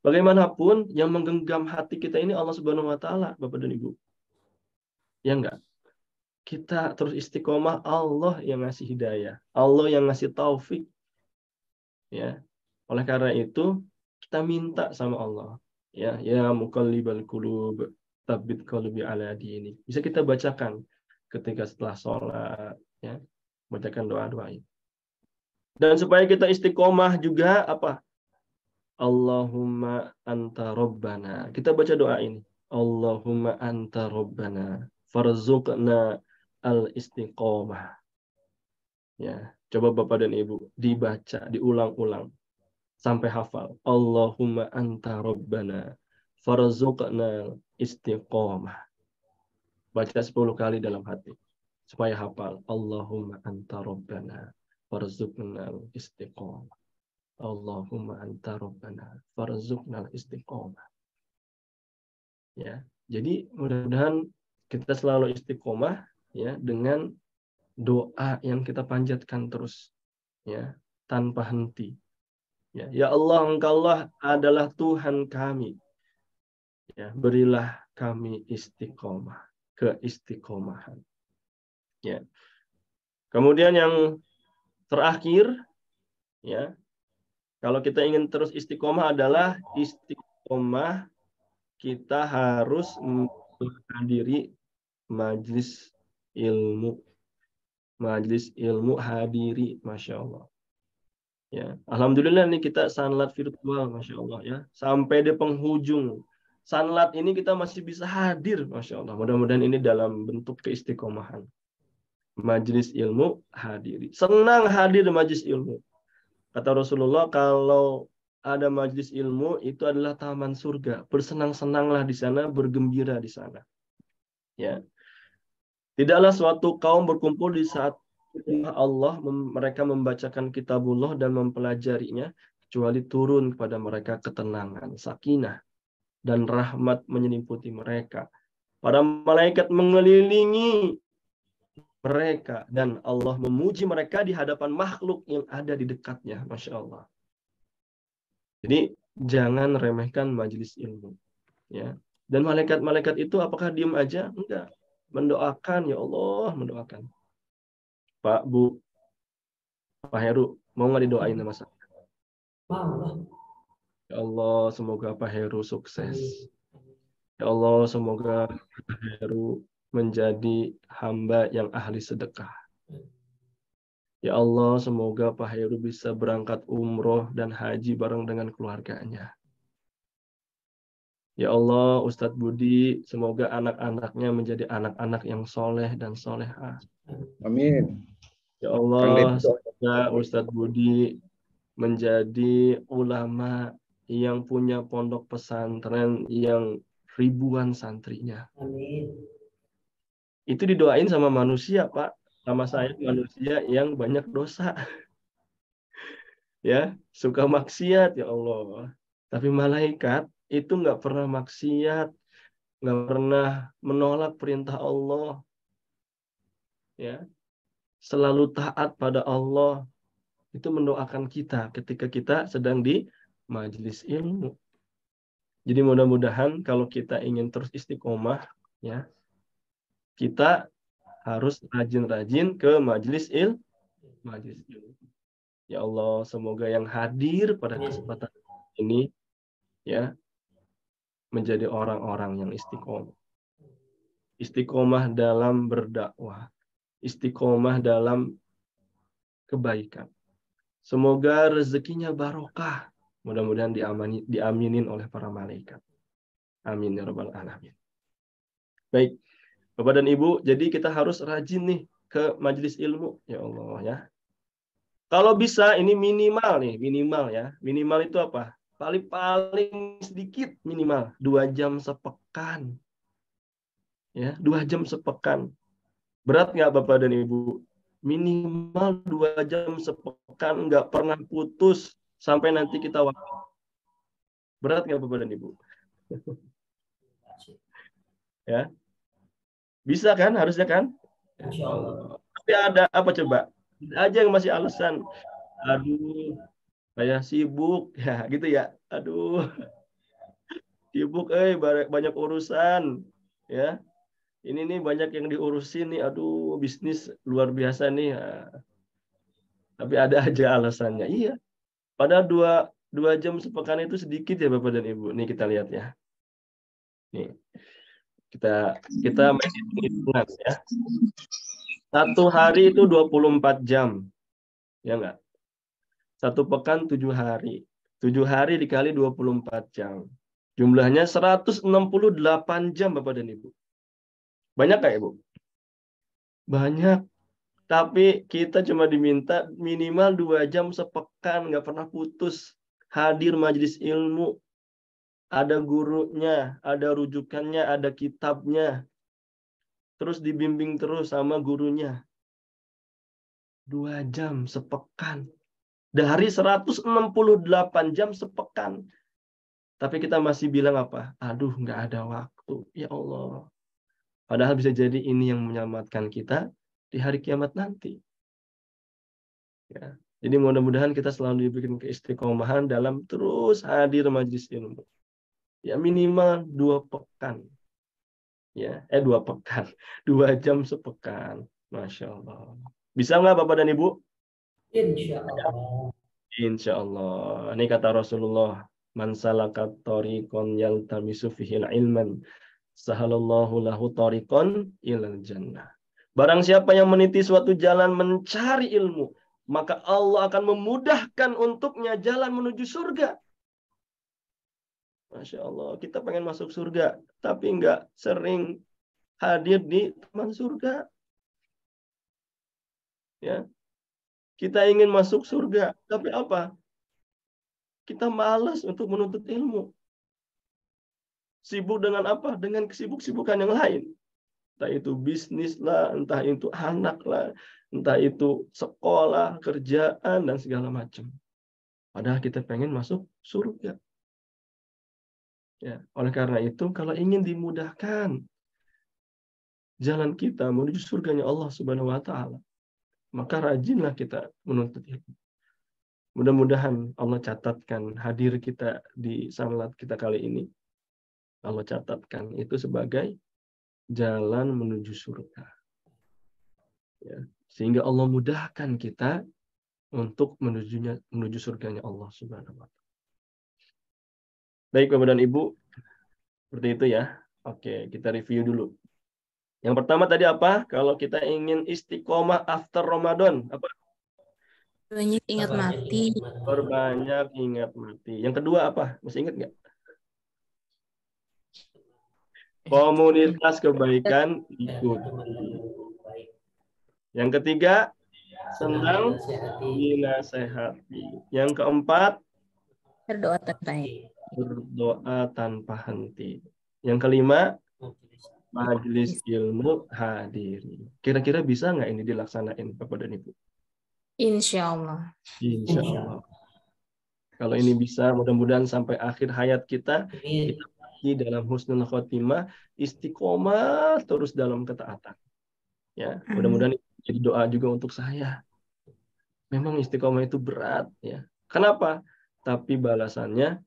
Bagaimanapun yang menggenggam hati kita ini Allah Subhanahu wa taala, Bapak dan Ibu. Ya enggak? Kita terus istiqomah, Allah yang ngasih hidayah, Allah yang ngasih taufik. Ya. Oleh karena itu, kita minta sama Allah, ya muqallibal qulub, tsabbit qalbi ala dinik. Bisa kita bacakan ketika setelah sholat, ya, bacakan doa-doa ini. Dan supaya kita istiqomah juga apa? Allahumma anta rabbana. Kita baca doa ini. Allahumma anta rabbana farzuqna al-istiqomah. Ya, coba Bapak dan Ibu dibaca, diulang-ulang sampai hafal. Allahumma anta rabbana farzuqna istiqomah. Baca 10 kali dalam hati supaya hafal. Allahumma anta rabbana farzuqna istiqomah. Allahumma anta rabbana farzuqna istiqomah. Ya, jadi mudah-mudahan kita selalu istiqomah, ya, dengan doa yang kita panjatkan terus, ya, tanpa henti. Ya Allah, Engkaulah adalah Tuhan kami. Ya, berilah kami istiqomah, keistiqomahan. Ya. Kemudian yang terakhir, ya, kalau kita ingin terus istiqomah adalah istiqomah kita harus menghadiri majelis ilmu. Majelis ilmu hadiri, Masya Allah. Ya, alhamdulillah nih kita sanlat virtual, Masya Allah, ya. Sampai di penghujung sanlat ini kita masih bisa hadir, Masya Allah. Mudah-mudahan ini dalam bentuk keistiqomahan. Majelis ilmu hadiri. Senang hadir di majelis ilmu. Kata Rasulullah, kalau ada majelis ilmu itu adalah taman surga. Bersenang-senanglah di sana, bergembira di sana. Ya. Tidaklah suatu kaum berkumpul di saat Allah, mereka membacakan kitabullah dan mempelajarinya, kecuali turun kepada mereka ketenangan, sakinah, dan rahmat menyelimuti mereka. Para malaikat mengelilingi mereka, dan Allah memuji mereka di hadapan makhluk yang ada di dekatnya. Masya Allah. Jadi, jangan remehkan majelis ilmu. Ya. Dan malaikat-malaikat itu apakah diam aja? Enggak. Mendoakan, ya Allah, mendoakan. Pak, Bu, Pak Heru, mau nggak didoain sama saya? Ya Allah, semoga Pak Heru sukses. Ya Allah, semoga Pak Heru menjadi hamba yang ahli sedekah. Ya Allah, semoga Pak Heru bisa berangkat umroh dan haji bareng dengan keluarganya. Ya Allah, Ustadz Budi, semoga anak-anaknya menjadi anak-anak yang soleh dan solehah. Amin. Ya Allah, semoga Ustadz Budi menjadi ulama yang punya pondok pesantren yang ribuan santrinya. Amin. Itu didoain sama manusia, Pak. Sama saya manusia yang banyak dosa. Ya, suka maksiat, ya Allah. Tapi malaikat itu nggak pernah maksiat, nggak pernah menolak perintah Allah. Ya. selalu taat pada Allah, itu mendoakan kita ketika kita sedang di majelis ilmu. Jadi mudah-mudahan kalau kita ingin terus istiqomah, ya, kita harus rajin-rajin ke majelis ilmu. Ya Allah, semoga yang hadir pada kesempatan ini, ya, menjadi orang-orang yang istiqomah. Istiqomah dalam berdakwah, istiqomah dalam kebaikan. Semoga rezekinya barokah. Mudah-mudahan diaminin oleh para malaikat. Amin ya rabbal alamin. Baik, Bapak dan Ibu, jadi kita harus rajin nih ke majelis ilmu, ya Allah ya. Kalau bisa ini minimal ya. Minimal itu apa? Paling sedikit minimal 2 jam sepekan. Ya, 2 jam sepekan. Berat nggak Bapak dan Ibu? Minimal 2 jam sepekan, nggak pernah putus sampai nanti kita wafat. Berat nggak Bapak dan Ibu? Ya, bisa kan? Harusnya kan? Insya Allah. Tapi ada apa coba? Ada aja yang masih alasan. Aduh, saya sibuk ya, gitu ya. Aduh, sibuk, banyak urusan, ya. Ini nih banyak yang diurusin nih. Aduh, bisnis luar biasa nih. Ya. Tapi ada aja alasannya. Iya. Padahal 2 jam sepekan itu sedikit ya Bapak dan Ibu. Nih kita lihat ya. Nih. Kita main hitungan ya. 1 hari itu 24 jam. Ya enggak? 1 pekan 7 hari. 7 hari dikali 24 jam. Jumlahnya 168 jam Bapak dan Ibu. Banyak nggak Ibu? Banyak. Tapi kita cuma diminta minimal 2 jam sepekan. Nggak pernah putus. Hadir majelis ilmu. Ada gurunya, ada rujukannya, ada kitabnya. Terus dibimbing terus sama gurunya. 2 jam sepekan. Dari 168 jam sepekan. Tapi kita masih bilang apa? Aduh, nggak ada waktu. Ya Allah. Padahal bisa jadi ini yang menyelamatkan kita di hari kiamat nanti. Ya. Jadi mudah-mudahan kita selalu diberikan keistiqomahan dalam terus hadir majelis ilmu. Ya minimal 2 pekan. Ya, 2 pekan. 2 jam sepekan. Masya Allah. Bisa nggak Bapak dan Ibu? Insya Allah. Insya Allah. Ini kata Rasulullah. Man salaka tariqan yaltamisu fihi ilman, sahalallahu lahu tariqan ilal jannah. Barang siapa yang meniti suatu jalan mencari ilmu, maka Allah akan memudahkan untuknya jalan menuju surga. Masya Allah, kita pengen masuk surga, tapi nggak sering hadir di taman surga. Ya, kita ingin masuk surga, tapi apa? Kita malas untuk menuntut ilmu. Sibuk dengan apa? Dengan kesibuk-sibukan yang lain. Entah itu bisnis lah, entah itu anak lah, entah itu sekolah, kerjaan, dan segala macam. Padahal kita pengen masuk surga. Ya, oleh karena itu, kalau ingin dimudahkan jalan kita menuju surganya Allah Subhanahu wa Ta'ala, maka rajinlah kita menuntut ilmu. Mudah-mudahan Allah catatkan hadir kita di salat kita kali ini. Allah catatkan itu sebagai jalan menuju surga. Ya, sehingga Allah mudahkan kita untuk menuju surganya Allah Subhanahu wa Ta'ala. Baik Bapak dan Ibu, seperti itu ya. Oke, kita review dulu. Yang pertama tadi apa? Kalau kita ingin istiqomah after Ramadan, apa? Banyak ingat mati. Berbanyak ingat mati. Yang kedua apa? Masih ingat nggak? Komunitas kebaikan ikut. Yang ketiga, senang dinasehati. Yang keempat, Berdoa terbaik. berdoa tanpa henti. Yang kelima, majelis ilmu hadiri. Kira-kira bisa nggak ini dilaksanain Bapak dan Ibu? Insya Allah. Insya Allah. Kalau ini bisa, mudah-mudahan sampai akhir hayat kita masih dalam husnul khotimah, istiqomah terus dalam ketaatan. Ya, mudah-mudahan jadi doa juga untuk saya. Memang istiqomah itu berat ya. Kenapa? Tapi balasannya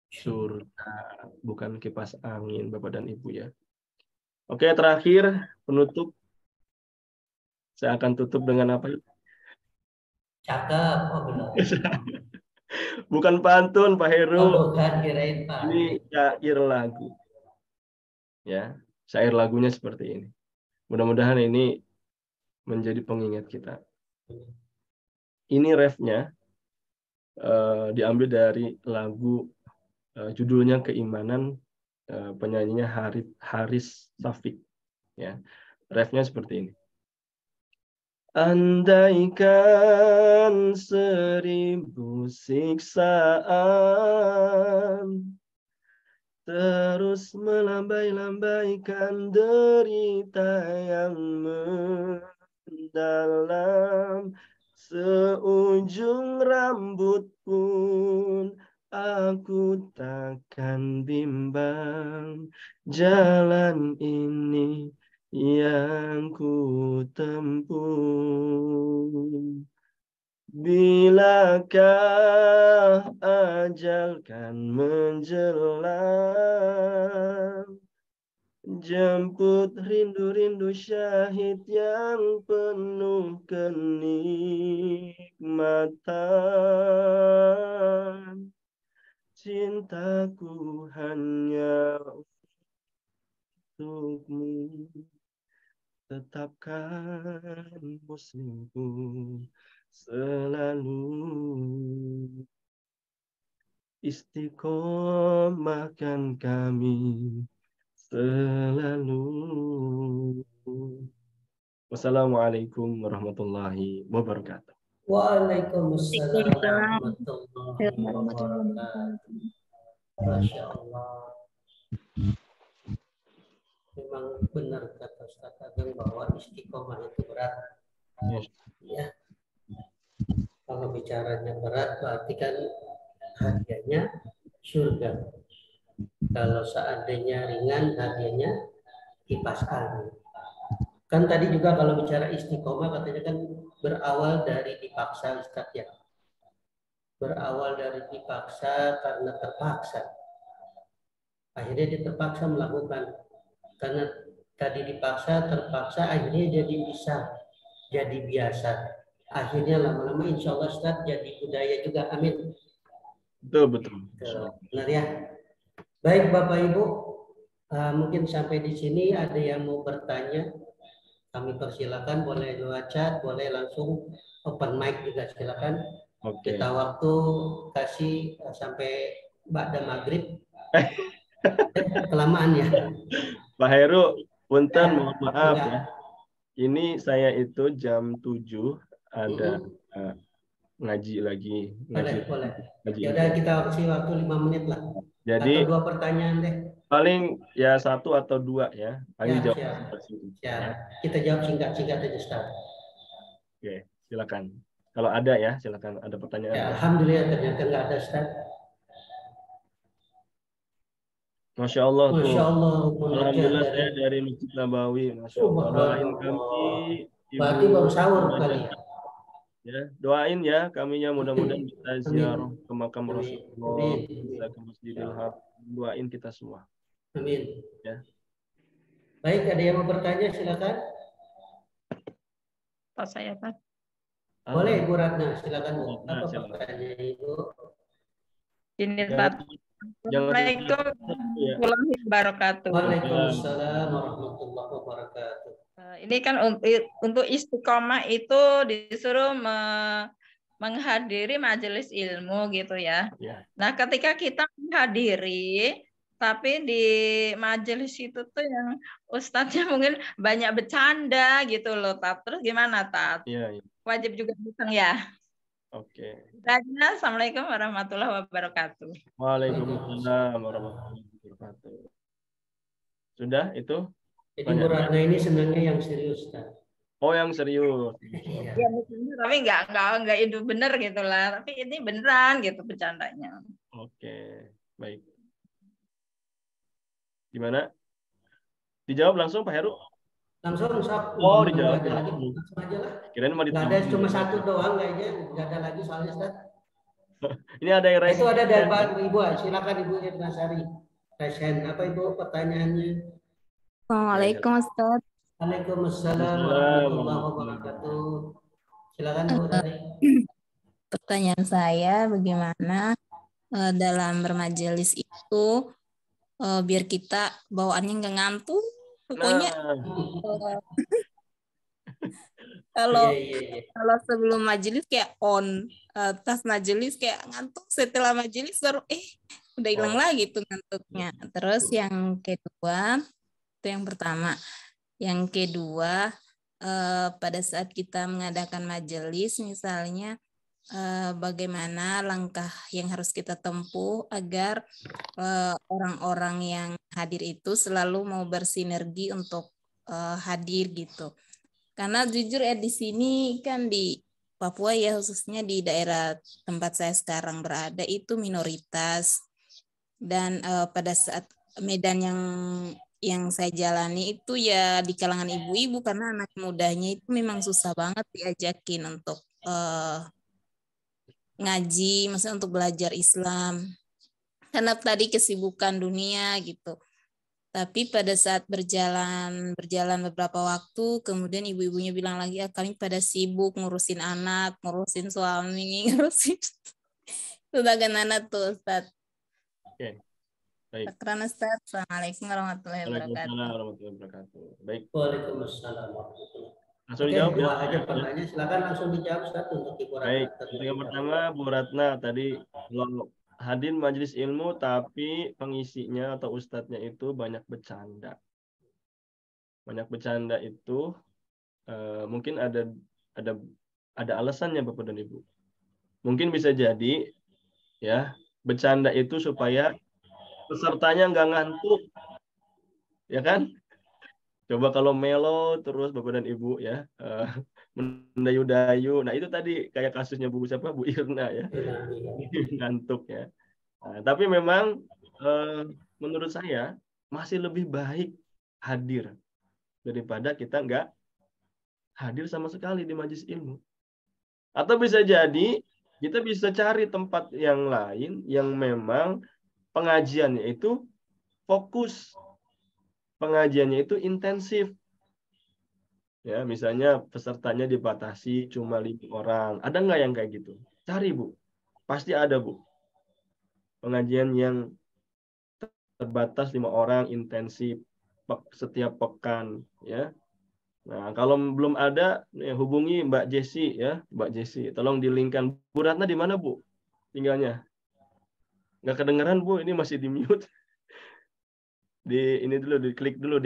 surga, bukan kipas angin, Bapak dan Ibu ya. Oke, terakhir penutup. Saya akan tutup dengan apa? Cakep, oh belum. Bukan pantun, Pak Heru. Oh bukan, kirain Pak. Ini syair lagu. Ya, syair lagunya seperti ini. Mudah-mudahan ini menjadi pengingat kita. Ini refnya diambil dari lagu judulnya Keimanan, penyanyinya Haris Safik. Ya, refnya seperti ini. Andaikan 1000 siksaan terus melambai-lambaikan derita yang mendalam, seujung rambut pun aku takkan bimbang. Jalan ini yang ku tempuh. Bilakah ajal kan menjelang, jemput rindu-rindu syahid yang penuh kenikmatan. Cintaku hanya untukmu, tetapkan muslimku selalu. Istiqomahkan kami selalu. Wassalamualaikum warahmatullahi wabarakatuh. Waalaikumsalam Waalaikumsalam warahmatullahi warahmatullahi wabarakatuh. wabarakatuh. Masya Allah. Memang benar kata Ustaz Ageng bahwa istiqomah itu berat. Ya. Kalau bicaranya berat berarti kan hadiahnya surga. Kalau seandainya ringan hadiahnya kipas angin. Kan tadi juga kalau bicara istiqomah katanya kan berawal dari dipaksa Ustaz ya. Berawal dari dipaksa karena terpaksa. Akhirnya dia terpaksa melakukan. Karena tadi dipaksa, terpaksa, akhirnya jadi bisa, jadi biasa. Akhirnya lama-lama insya Allah Ustaz jadi budaya juga. Amin. Betul. Benar ya. Baik Bapak Ibu, mungkin sampai di sini ada yang mau bertanya. Kami persilakan, boleh lewat chat, boleh langsung open mic juga silakan. Oke. Kita waktu kasih sampai ba'da maghrib. Kelamaan ya. Pak Heru, punten Ya, mohon maaf enggak. ya. Ini saya itu jam 7 ada ngaji lagi. Boleh. Ngaji Ya udah itu. kita kasih waktu 5 menit lah. Jadi Atau 2 pertanyaan deh. paling ya 1 atau 2 ya. Paling Ya, jawab. siap. Kita jawab singkat-singkat aja Ustaz. Oke, silakan. Kalau ada ya, silakan. Ada pertanyaan. Ya, alhamdulillah ternyata nggak ada Ustaz. Masya Allah tuh. Masya Allah. Alhamdulillah saya dari Masjid Nabawi. Masya Allah. Doain kami. Berarti baru sahur kali ya. Ya, doain ya kaminya mudah-mudahan bisa ziarah ke makam Rasulullah, bisa ke Masjidil Haram. Doain kita semua. Amin. Ya. Baik, ada yang mau bertanya silakan. Pak saya Pak. Boleh Ibu Ratna, silakan Bu. Apa Silakan. pertanyaannya Ibu? Ini Pak. Assalamualaikum warahmatullahi wabarakatuh. Waalaikumsalam warahmatullahi wabarakatuh. Ini kan untuk istiqomah itu disuruh menghadiri majelis ilmu gitu ya. Nah, ketika kita menghadiri, tapi di majelis itu tuh yang ustadznya mungkin banyak bercanda gitu loh, Tat. Terus gimana, Tat? Iya. Wajib juga datang ya? Oke. Assalamualaikum warahmatullahi wabarakatuh. Waalaikumsalam warahmatullahi wabarakatuh. Sudah itu? Jadi Bu Ratna ini senangnya yang serius, Ustaz. Oh, yang serius. Iya. Ya, tapi nggak itu bener gitu lah. Tapi ini beneran gitu bercandanya. Oke, baik. Gimana? Dijawab langsung Pak Heru? Langsung sok. Oh, Nggak dijawab ada lagi. langsung. Langsung aja lah. Kirain mau Nggak ada, ditambah. cuma satu doang kayaknya. Nggak ada lagi soalnya, Ustaz. Ini ada yang raise Itu ada dari hand. Pak Ibu. Silakan Ibu Ednasari. Raise hand. Apa Ibu pertanyaannya? Assalamualaikum Ustaz. Waalaikumsalam warahmatullahi wabarakatuh. Silakan Bu Tari. Pertanyaan saya, bagaimana dalam bermajelis itu biar kita bawaannya nggak ngantuk? Pokoknya kalau kalau sebelum majelis kayak on, pas majelis kayak ngantuk, setelah majelis baru udah hilang lagi tuh ngantuknya. Terus yang kedua, itu yang pertama. Yang kedua, pada saat kita mengadakan majelis, misalnya bagaimana langkah yang harus kita tempuh agar orang-orang yang hadir itu selalu mau bersinergi untuk hadir gitu. Karena jujur di sini kan di Papua ya, khususnya di daerah tempat saya sekarang berada itu minoritas. Dan pada saat medan yang saya jalani itu ya di kalangan ibu-ibu, karena anak mudanya itu memang susah banget diajakin untuk ngaji, maksudnya untuk belajar Islam. Karena tadi kesibukan dunia gitu. Tapi pada saat berjalan beberapa waktu, kemudian ibu-ibunya bilang lagi, kami pada sibuk ngurusin anak, ngurusin suami, ngurusin sedangkan anak tuh, Ustaz. Oke. Baik. Syukran Ustaz. Assalamualaikum warahmatullahi wabarakatuh. Waalaikumsalam warahmatullahi wabarakatuh. Baik. Waalaikumsalam warahmatullahi wabarakatuh. Langsung Oke, dijawab ya. dua aja pertanyaan. Silakan langsung dijawab Ustaz untuk Ibu Ratna. Baik. Untuk yang pertama Bu Ratna tadi kalau hadir majelis ilmu tapi pengisinya atau ustadznya itu banyak bercanda. Banyak bercanda itu mungkin ada alasannya Bapak dan Ibu. Mungkin bisa jadi ya bercanda itu supaya pesertanya nggak ngantuk, ya kan? Coba kalau melo terus Bapak dan Ibu ya mendayu-dayu. Nah itu tadi kayak kasusnya Bu Irna ya, ngantuk ya. Nah, tapi memang menurut saya masih lebih baik hadir daripada kita nggak hadir sama sekali di majelis ilmu. Atau bisa jadi kita bisa cari tempat yang lain yang memang pengajiannya itu fokus, pengajiannya itu intensif. Ya, misalnya pesertanya dibatasi cuma 5 orang. Ada nggak yang kayak gitu? Cari Bu, pasti ada Bu. Pengajian yang terbatas 5 orang, intensif setiap pekan, ya. Nah, kalau belum ada, ya, hubungi Mbak Jessi ya, Mbak Jessi. Tolong dilingkan. Bu Ratna di mana Bu? Tinggalnya? Nggak kedengeran Bu, ini masih di mute. Diklik dulu.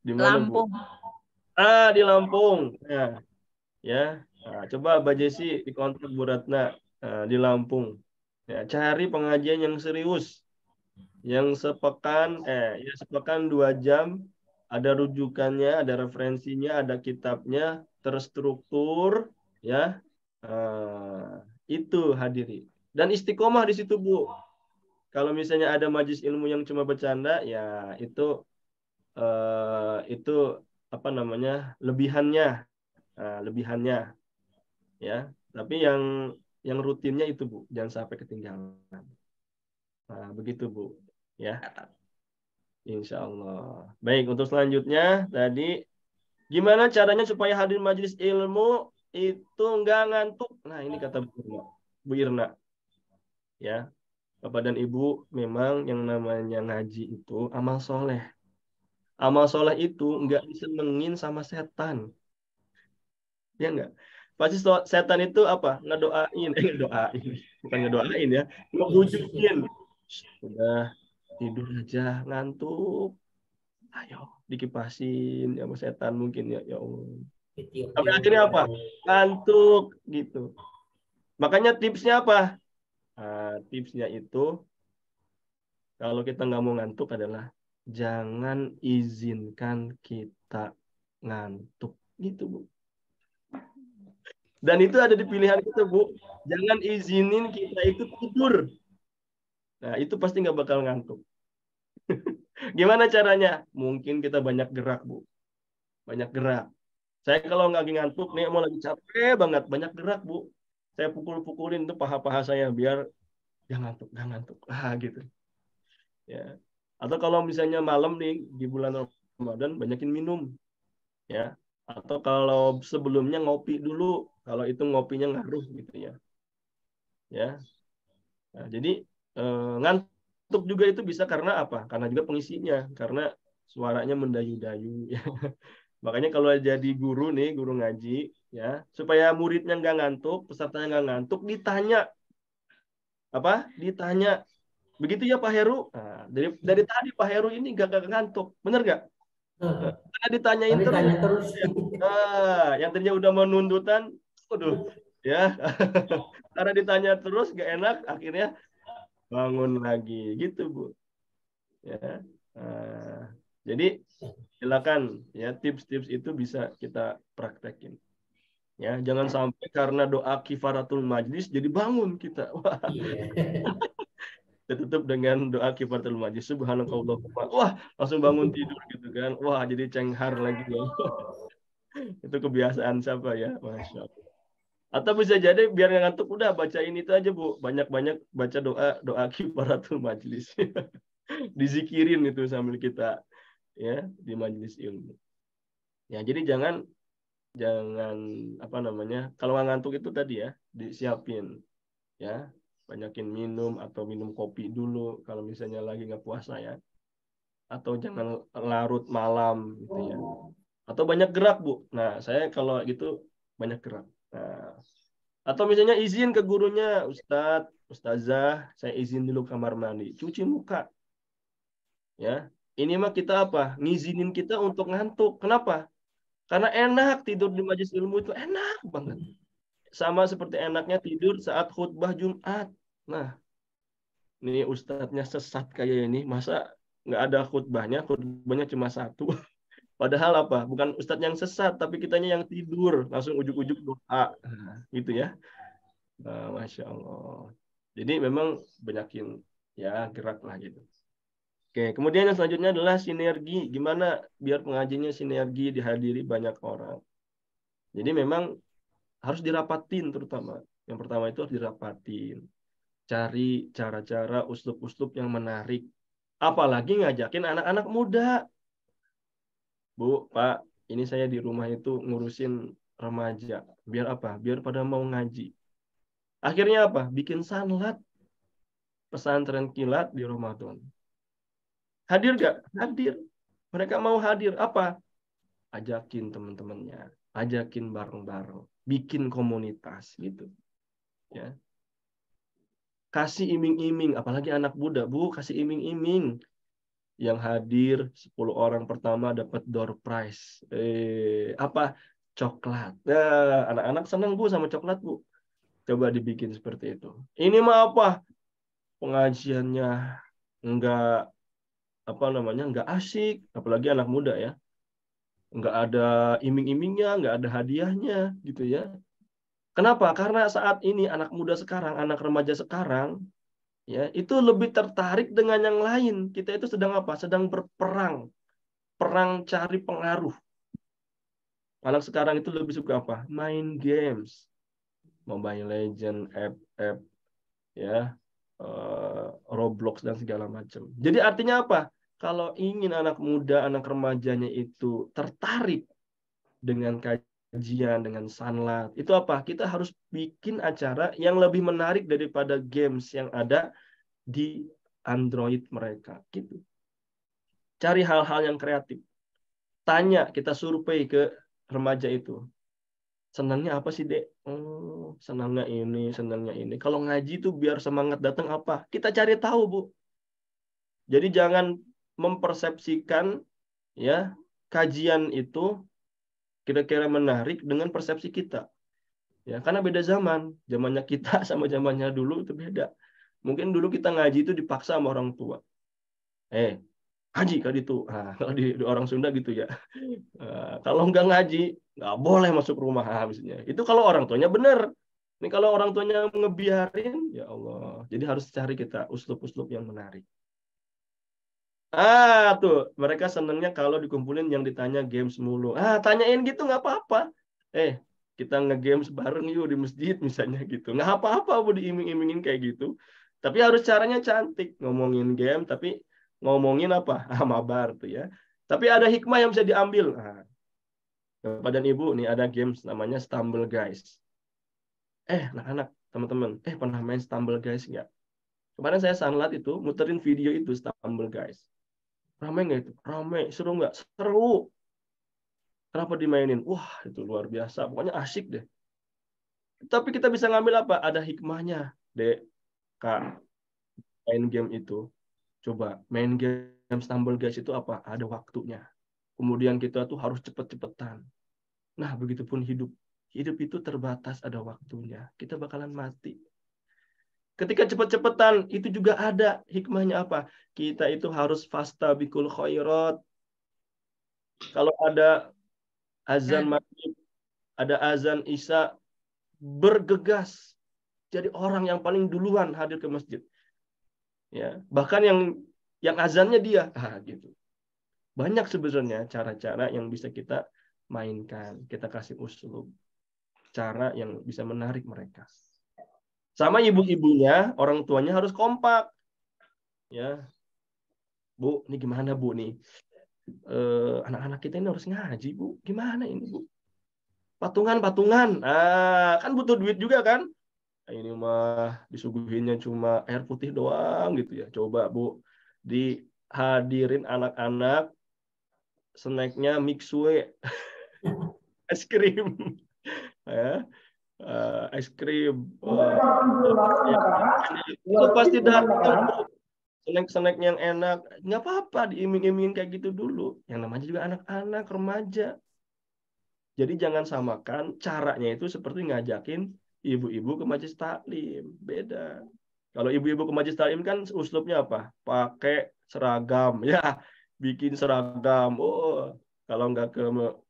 Di mana Bu? Lampung. Di Lampung. Nah, ya. Nah, coba Mbak Jessi dikontak Bu Ratna di Lampung. Ya, cari pengajian yang serius. Yang sepekan 2 jam, ada rujukannya, ada referensinya, ada kitabnya, terstruktur, ya. Itu hadiri. Dan istiqomah di situ Bu. Kalau misalnya ada majelis ilmu yang cuma bercanda, ya itu apa namanya lebihannya, ya. Tapi yang rutinnya itu Bu, jangan sampai ketinggalan. Nah, begitu Bu, ya. Insya Allah. Baik, untuk selanjutnya tadi gimana caranya supaya hadir majelis ilmu itu nggak ngantuk? Nah, ini kata Bu Irna. Ya. Bapak dan Ibu, memang yang namanya ngaji itu amal soleh. Amal soleh itu nggak disenengin sama setan. Ya nggak? Pasti setan itu apa? Ngedoain. Bukan ngedoain ya. Ngebujukin. Udah tidur aja, ngantuk. Ayo, dikipasin sama setan mungkin ya. Ya Allah. Tapi akhirnya apa? Ngantuk gitu. Makanya tipsnya apa? Tipsnya itu kalau kita nggak mau ngantuk adalah jangan izinkan kita ngantuk gitu Bu. Dan itu ada di pilihan kita Bu. Jangan izinin kita itu tidur. Nah itu pasti nggak bakal ngantuk. Gimana caranya? Mungkin kita banyak gerak Bu. banyak gerak. Saya kalau nggak lagi ngantuk nih, mau lagi capek banget, banyak gerak, Bu. Saya pukul-pukulin tuh paha-paha saya biar jangan ngantuk. Gitu. Ya. Atau kalau misalnya malam nih di bulan Ramadan banyakin minum. Ya. Atau kalau sebelumnya ngopi dulu, kalau itu ngopinya ngaruh gitu ya. Ya. Nah, jadi ngantuk juga itu bisa karena apa? Karena juga pengisinya, karena suaranya mendayu-dayu. Makanya kalau jadi guru nih, guru ngaji, ya supaya muridnya nggak ngantuk, pesertanya nggak ngantuk, ditanya apa? Ditanya begitu ya Pak Heru. Nah, dari tadi Pak Heru ini nggak ngantuk, bener nggak? Karena ditanyain terus. Yang tadinya udah menundutan, aduh, ya. Karena ditanya terus nggak enak, akhirnya bangun lagi, gitu Bu. Ya. Jadi silakan ya tips-tips itu bisa kita praktekin. Ya, jangan sampai karena doa kifaratul majlis jadi bangun kita. Wah. Tutup dengan doa kifaratul majlis. Subhanakallahumma. Wah, langsung bangun tidur gitu kan. Wah, jadi cenghar lagi ya. Itu kebiasaan siapa ya? Masya Allah. Atau bisa jadi biar nggak ngantuk udah bacain itu aja Bu. Banyak-banyak baca doa kifaratul majlis. Dizikirin itu sambil kita ya di majelis ilmu. Ya, jadi jangan apa namanya, kalau ngantuk itu tadi ya disiapin ya, banyakin minum atau minum kopi dulu kalau misalnya lagi nggak puasa ya, atau jangan larut malam gitu ya, atau banyak gerak Bu. Nah saya kalau gitu banyak gerak. Nah, atau misalnya izin ke gurunya, Ustadz, Ustazah, saya izin dulu kamar mandi, cuci muka ya. Ini mah kita apa? Ngizinin kita untuk ngantuk. Kenapa? Karena enak tidur di majelis ilmu itu enak banget. Sama seperti enaknya tidur saat khutbah Jumat. Nah, ini ustadznya sesat kayak ini. Masa nggak ada khutbahnya cuma satu. Padahal apa? Bukan ustadz yang sesat, tapi kitanya yang tidur. Langsung ujuk-ujuk doa. Nah, gitu ya. Nah, Masya Allah. Jadi memang banyakin ya gerak lah gitu. Oke, kemudian yang selanjutnya adalah sinergi. Gimana biar pengajiannya sinergi, dihadiri banyak orang. Jadi memang harus dirapatin terutama. Yang pertama itu harus dirapatin. Cari cara-cara, uslub-uslub yang menarik. Apalagi ngajakin anak-anak muda. Bu, Pak, ini saya di rumah itu ngurusin remaja. Biar apa? Biar pada mau ngaji. Akhirnya apa? Bikin sanlat. Pesantren kilat di Ramadan. Hadir gak? Hadir. Mereka mau hadir. Apa? Ajakin teman-temannya. Ajakin bareng-bareng. Bikin komunitas gitu. Ya. Kasih iming-iming. Apalagi anak muda. Bu, kasih iming-iming. Yang hadir 10 orang pertama dapat door prize. Apa? Coklat. Nah, anak-anak senang Bu sama coklat Bu. Coba dibikin seperti itu. Ini mah apa? Pengajiannya enggak enggak asik, apalagi anak muda ya, enggak ada iming-imingnya, enggak ada hadiahnya gitu ya. Kenapa? Karena saat ini anak muda sekarang, anak remaja sekarang ya itu lebih tertarik dengan yang lain. Kita itu sedang apa? Sedang berperang, perang cari pengaruh. Anak sekarang itu lebih suka apa? Main games, Mobile Legends, app ya, Roblox dan segala macam. Jadi artinya apa? Kalau ingin anak muda, anak remajanya itu tertarik dengan kajian, dengan sanlat, itu apa? Kita harus bikin acara yang lebih menarik daripada games yang ada di Android mereka. Gitu. Cari hal-hal yang kreatif. Tanya, kita survei ke remaja itu. Senangnya apa sih, Dek? Senangnya ini, senangnya ini. Kalau ngaji tuh biar semangat datang apa? Kita cari tahu, Bu. Jadi jangan mempersepsikan ya kajian itu kira-kira menarik dengan persepsi kita. Ya, karena beda zaman. Zamannya kita sama zamannya dulu itu beda. Mungkin dulu kita ngaji itu dipaksa sama orang tua. Ngaji kali itu. Nah, kalau di orang Sunda gitu ya. Kalau nggak ngaji, nggak boleh masuk rumah misalnya. Itu kalau orang tuanya benar. Ini kalau orang tuanya ngebiarin, ya Allah. Jadi harus cari kita uslub-uslub yang menarik. Tuh, mereka senengnya kalau dikumpulin yang ditanya games mulu. Tanyain gitu nggak apa-apa. Kita nge-games bareng yuk di masjid misalnya gitu. Nggak apa-apa Bu diiming-imingin kayak gitu. Tapi harus caranya cantik. Ngomongin game, tapi ngomongin apa? Mabar tuh ya. Tapi ada hikmah yang bisa diambil. Bapak dan Ibu, nih ada games namanya Stumble Guys. Anak-anak, teman-teman, pernah main Stumble Guys nggak? Kemarin saya sanlat itu, muterin video itu Stumble Guys. Ramai nggak itu? Ramai. Seru nggak? Seru. Kenapa dimainin? Wah, itu luar biasa. Pokoknya asik deh. Tapi kita bisa ngambil apa? Ada hikmahnya, Dek, Kak. Main game itu. Coba, main game Stumble Guys itu apa? Ada waktunya. Kemudian kita tuh harus cepet-cepetan. Nah, begitupun hidup. Hidup itu terbatas, ada waktunya. Kita bakalan mati. Ketika cepet-cepetan, itu juga ada hikmahnya apa? Kita itu harus fastabikul khairat. Kalau ada azan maghrib, ada azan isya, bergegas. Jadi orang yang paling duluan hadir ke masjid. Ya, bahkan yang azannya dia, gitu. Banyak sebenarnya cara-cara yang bisa kita mainkan, kita kasih uslub, cara yang bisa menarik mereka. Sama ibu-ibunya, orang tuanya harus kompak. Ya, Bu, ini gimana Bu nih? Anak-anak kita ini harus ngaji Bu. Gimana ini Bu? Patungan. Kan butuh duit juga kan? Ini mah disuguhinnya cuma air putih doang gitu ya. Coba Bu, dihadirin anak-anak, snacknya mixue, es krim, ya. Es krim, itu pasti datang. Snack-snack yang enak, nggak apa-apa diiming-imingin kayak gitu dulu. Yang namanya juga anak-anak, remaja. Jadi jangan samakan caranya itu seperti ngajakin ibu-ibu ke majelis taklim. Beda. Kalau ibu-ibu ke majelis taklim kan uslubnya apa? Pakai seragam, ya, bikin seragam. Kalau nggak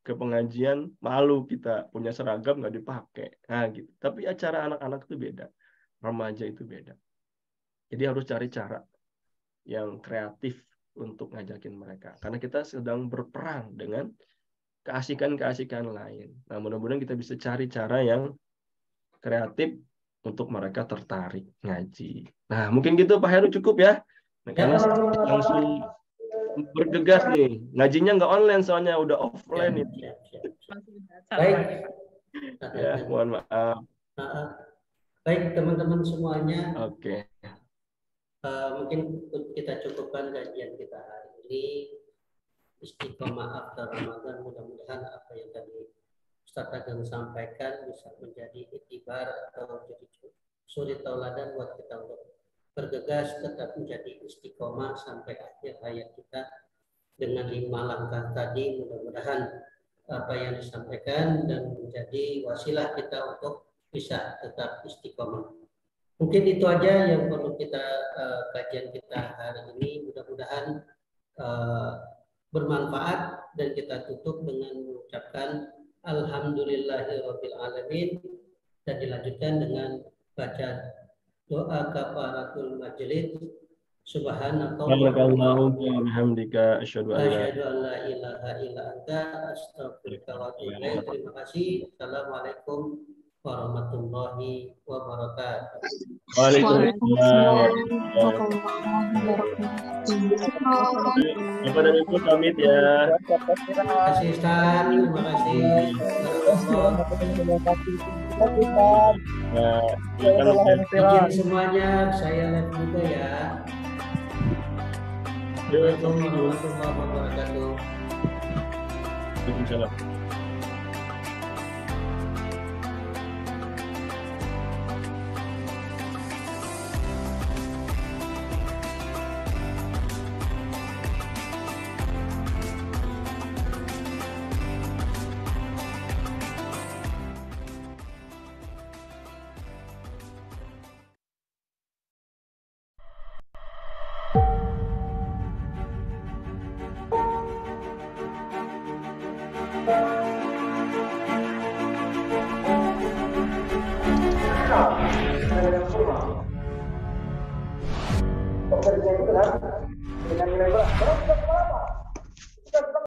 ke pengajian, malu kita punya seragam nggak dipakai. Nah, gitu. Tapi acara anak-anak itu beda, remaja itu beda. Jadi harus cari cara yang kreatif untuk ngajakin mereka. Karena kita sedang berperang dengan keasikan-keasikan lain. Nah, mudah-mudahan kita bisa cari cara yang kreatif untuk mereka tertarik ngaji. Nah, mungkin gitu Pak Heru cukup ya. Nah, karena langsung bergegas nih. Ngajinya nggak online soalnya udah offline itu. Baik. Ya, mohon maaf. Baik teman-teman semuanya. Oke. Mungkin kita cukupkan kajian kita hari ini. Istiqomah after Ramadan, mudah-mudahan apa yang tadi Ustaz Ageng sampaikan bisa menjadi iktibar atau jadi suri tauladan buat kita untuk bergegas tetap menjadi istiqomah sampai akhir hayat kita dengan 5 langkah tadi. Mudah-mudahan apa yang disampaikan dan menjadi wasilah kita untuk bisa tetap istiqomah. Mungkin itu aja yang perlu kita kajian kita hari ini. Mudah-mudahan bermanfaat dan kita tutup dengan mengucapkan Alhamdulillahirabbil alamin dan dilanjutkan dengan baca doa kafaratul majelis. Subhanakallahumma wa bihamdika asyhadu an la ilaha illa anta astaghfiruka wa atubu ilaik. Terima kasih. Assalamualaikum warahmatullahi wabarakatuh. Waalaikumsalam. Bapak dan Ibu pamit ya. Terima kasih Ustaz. Terima kasih. Izin semuanya, saya live juga ya. Assalamualaikum warahmatullahi wabarakatuh. Waalaikumsalam.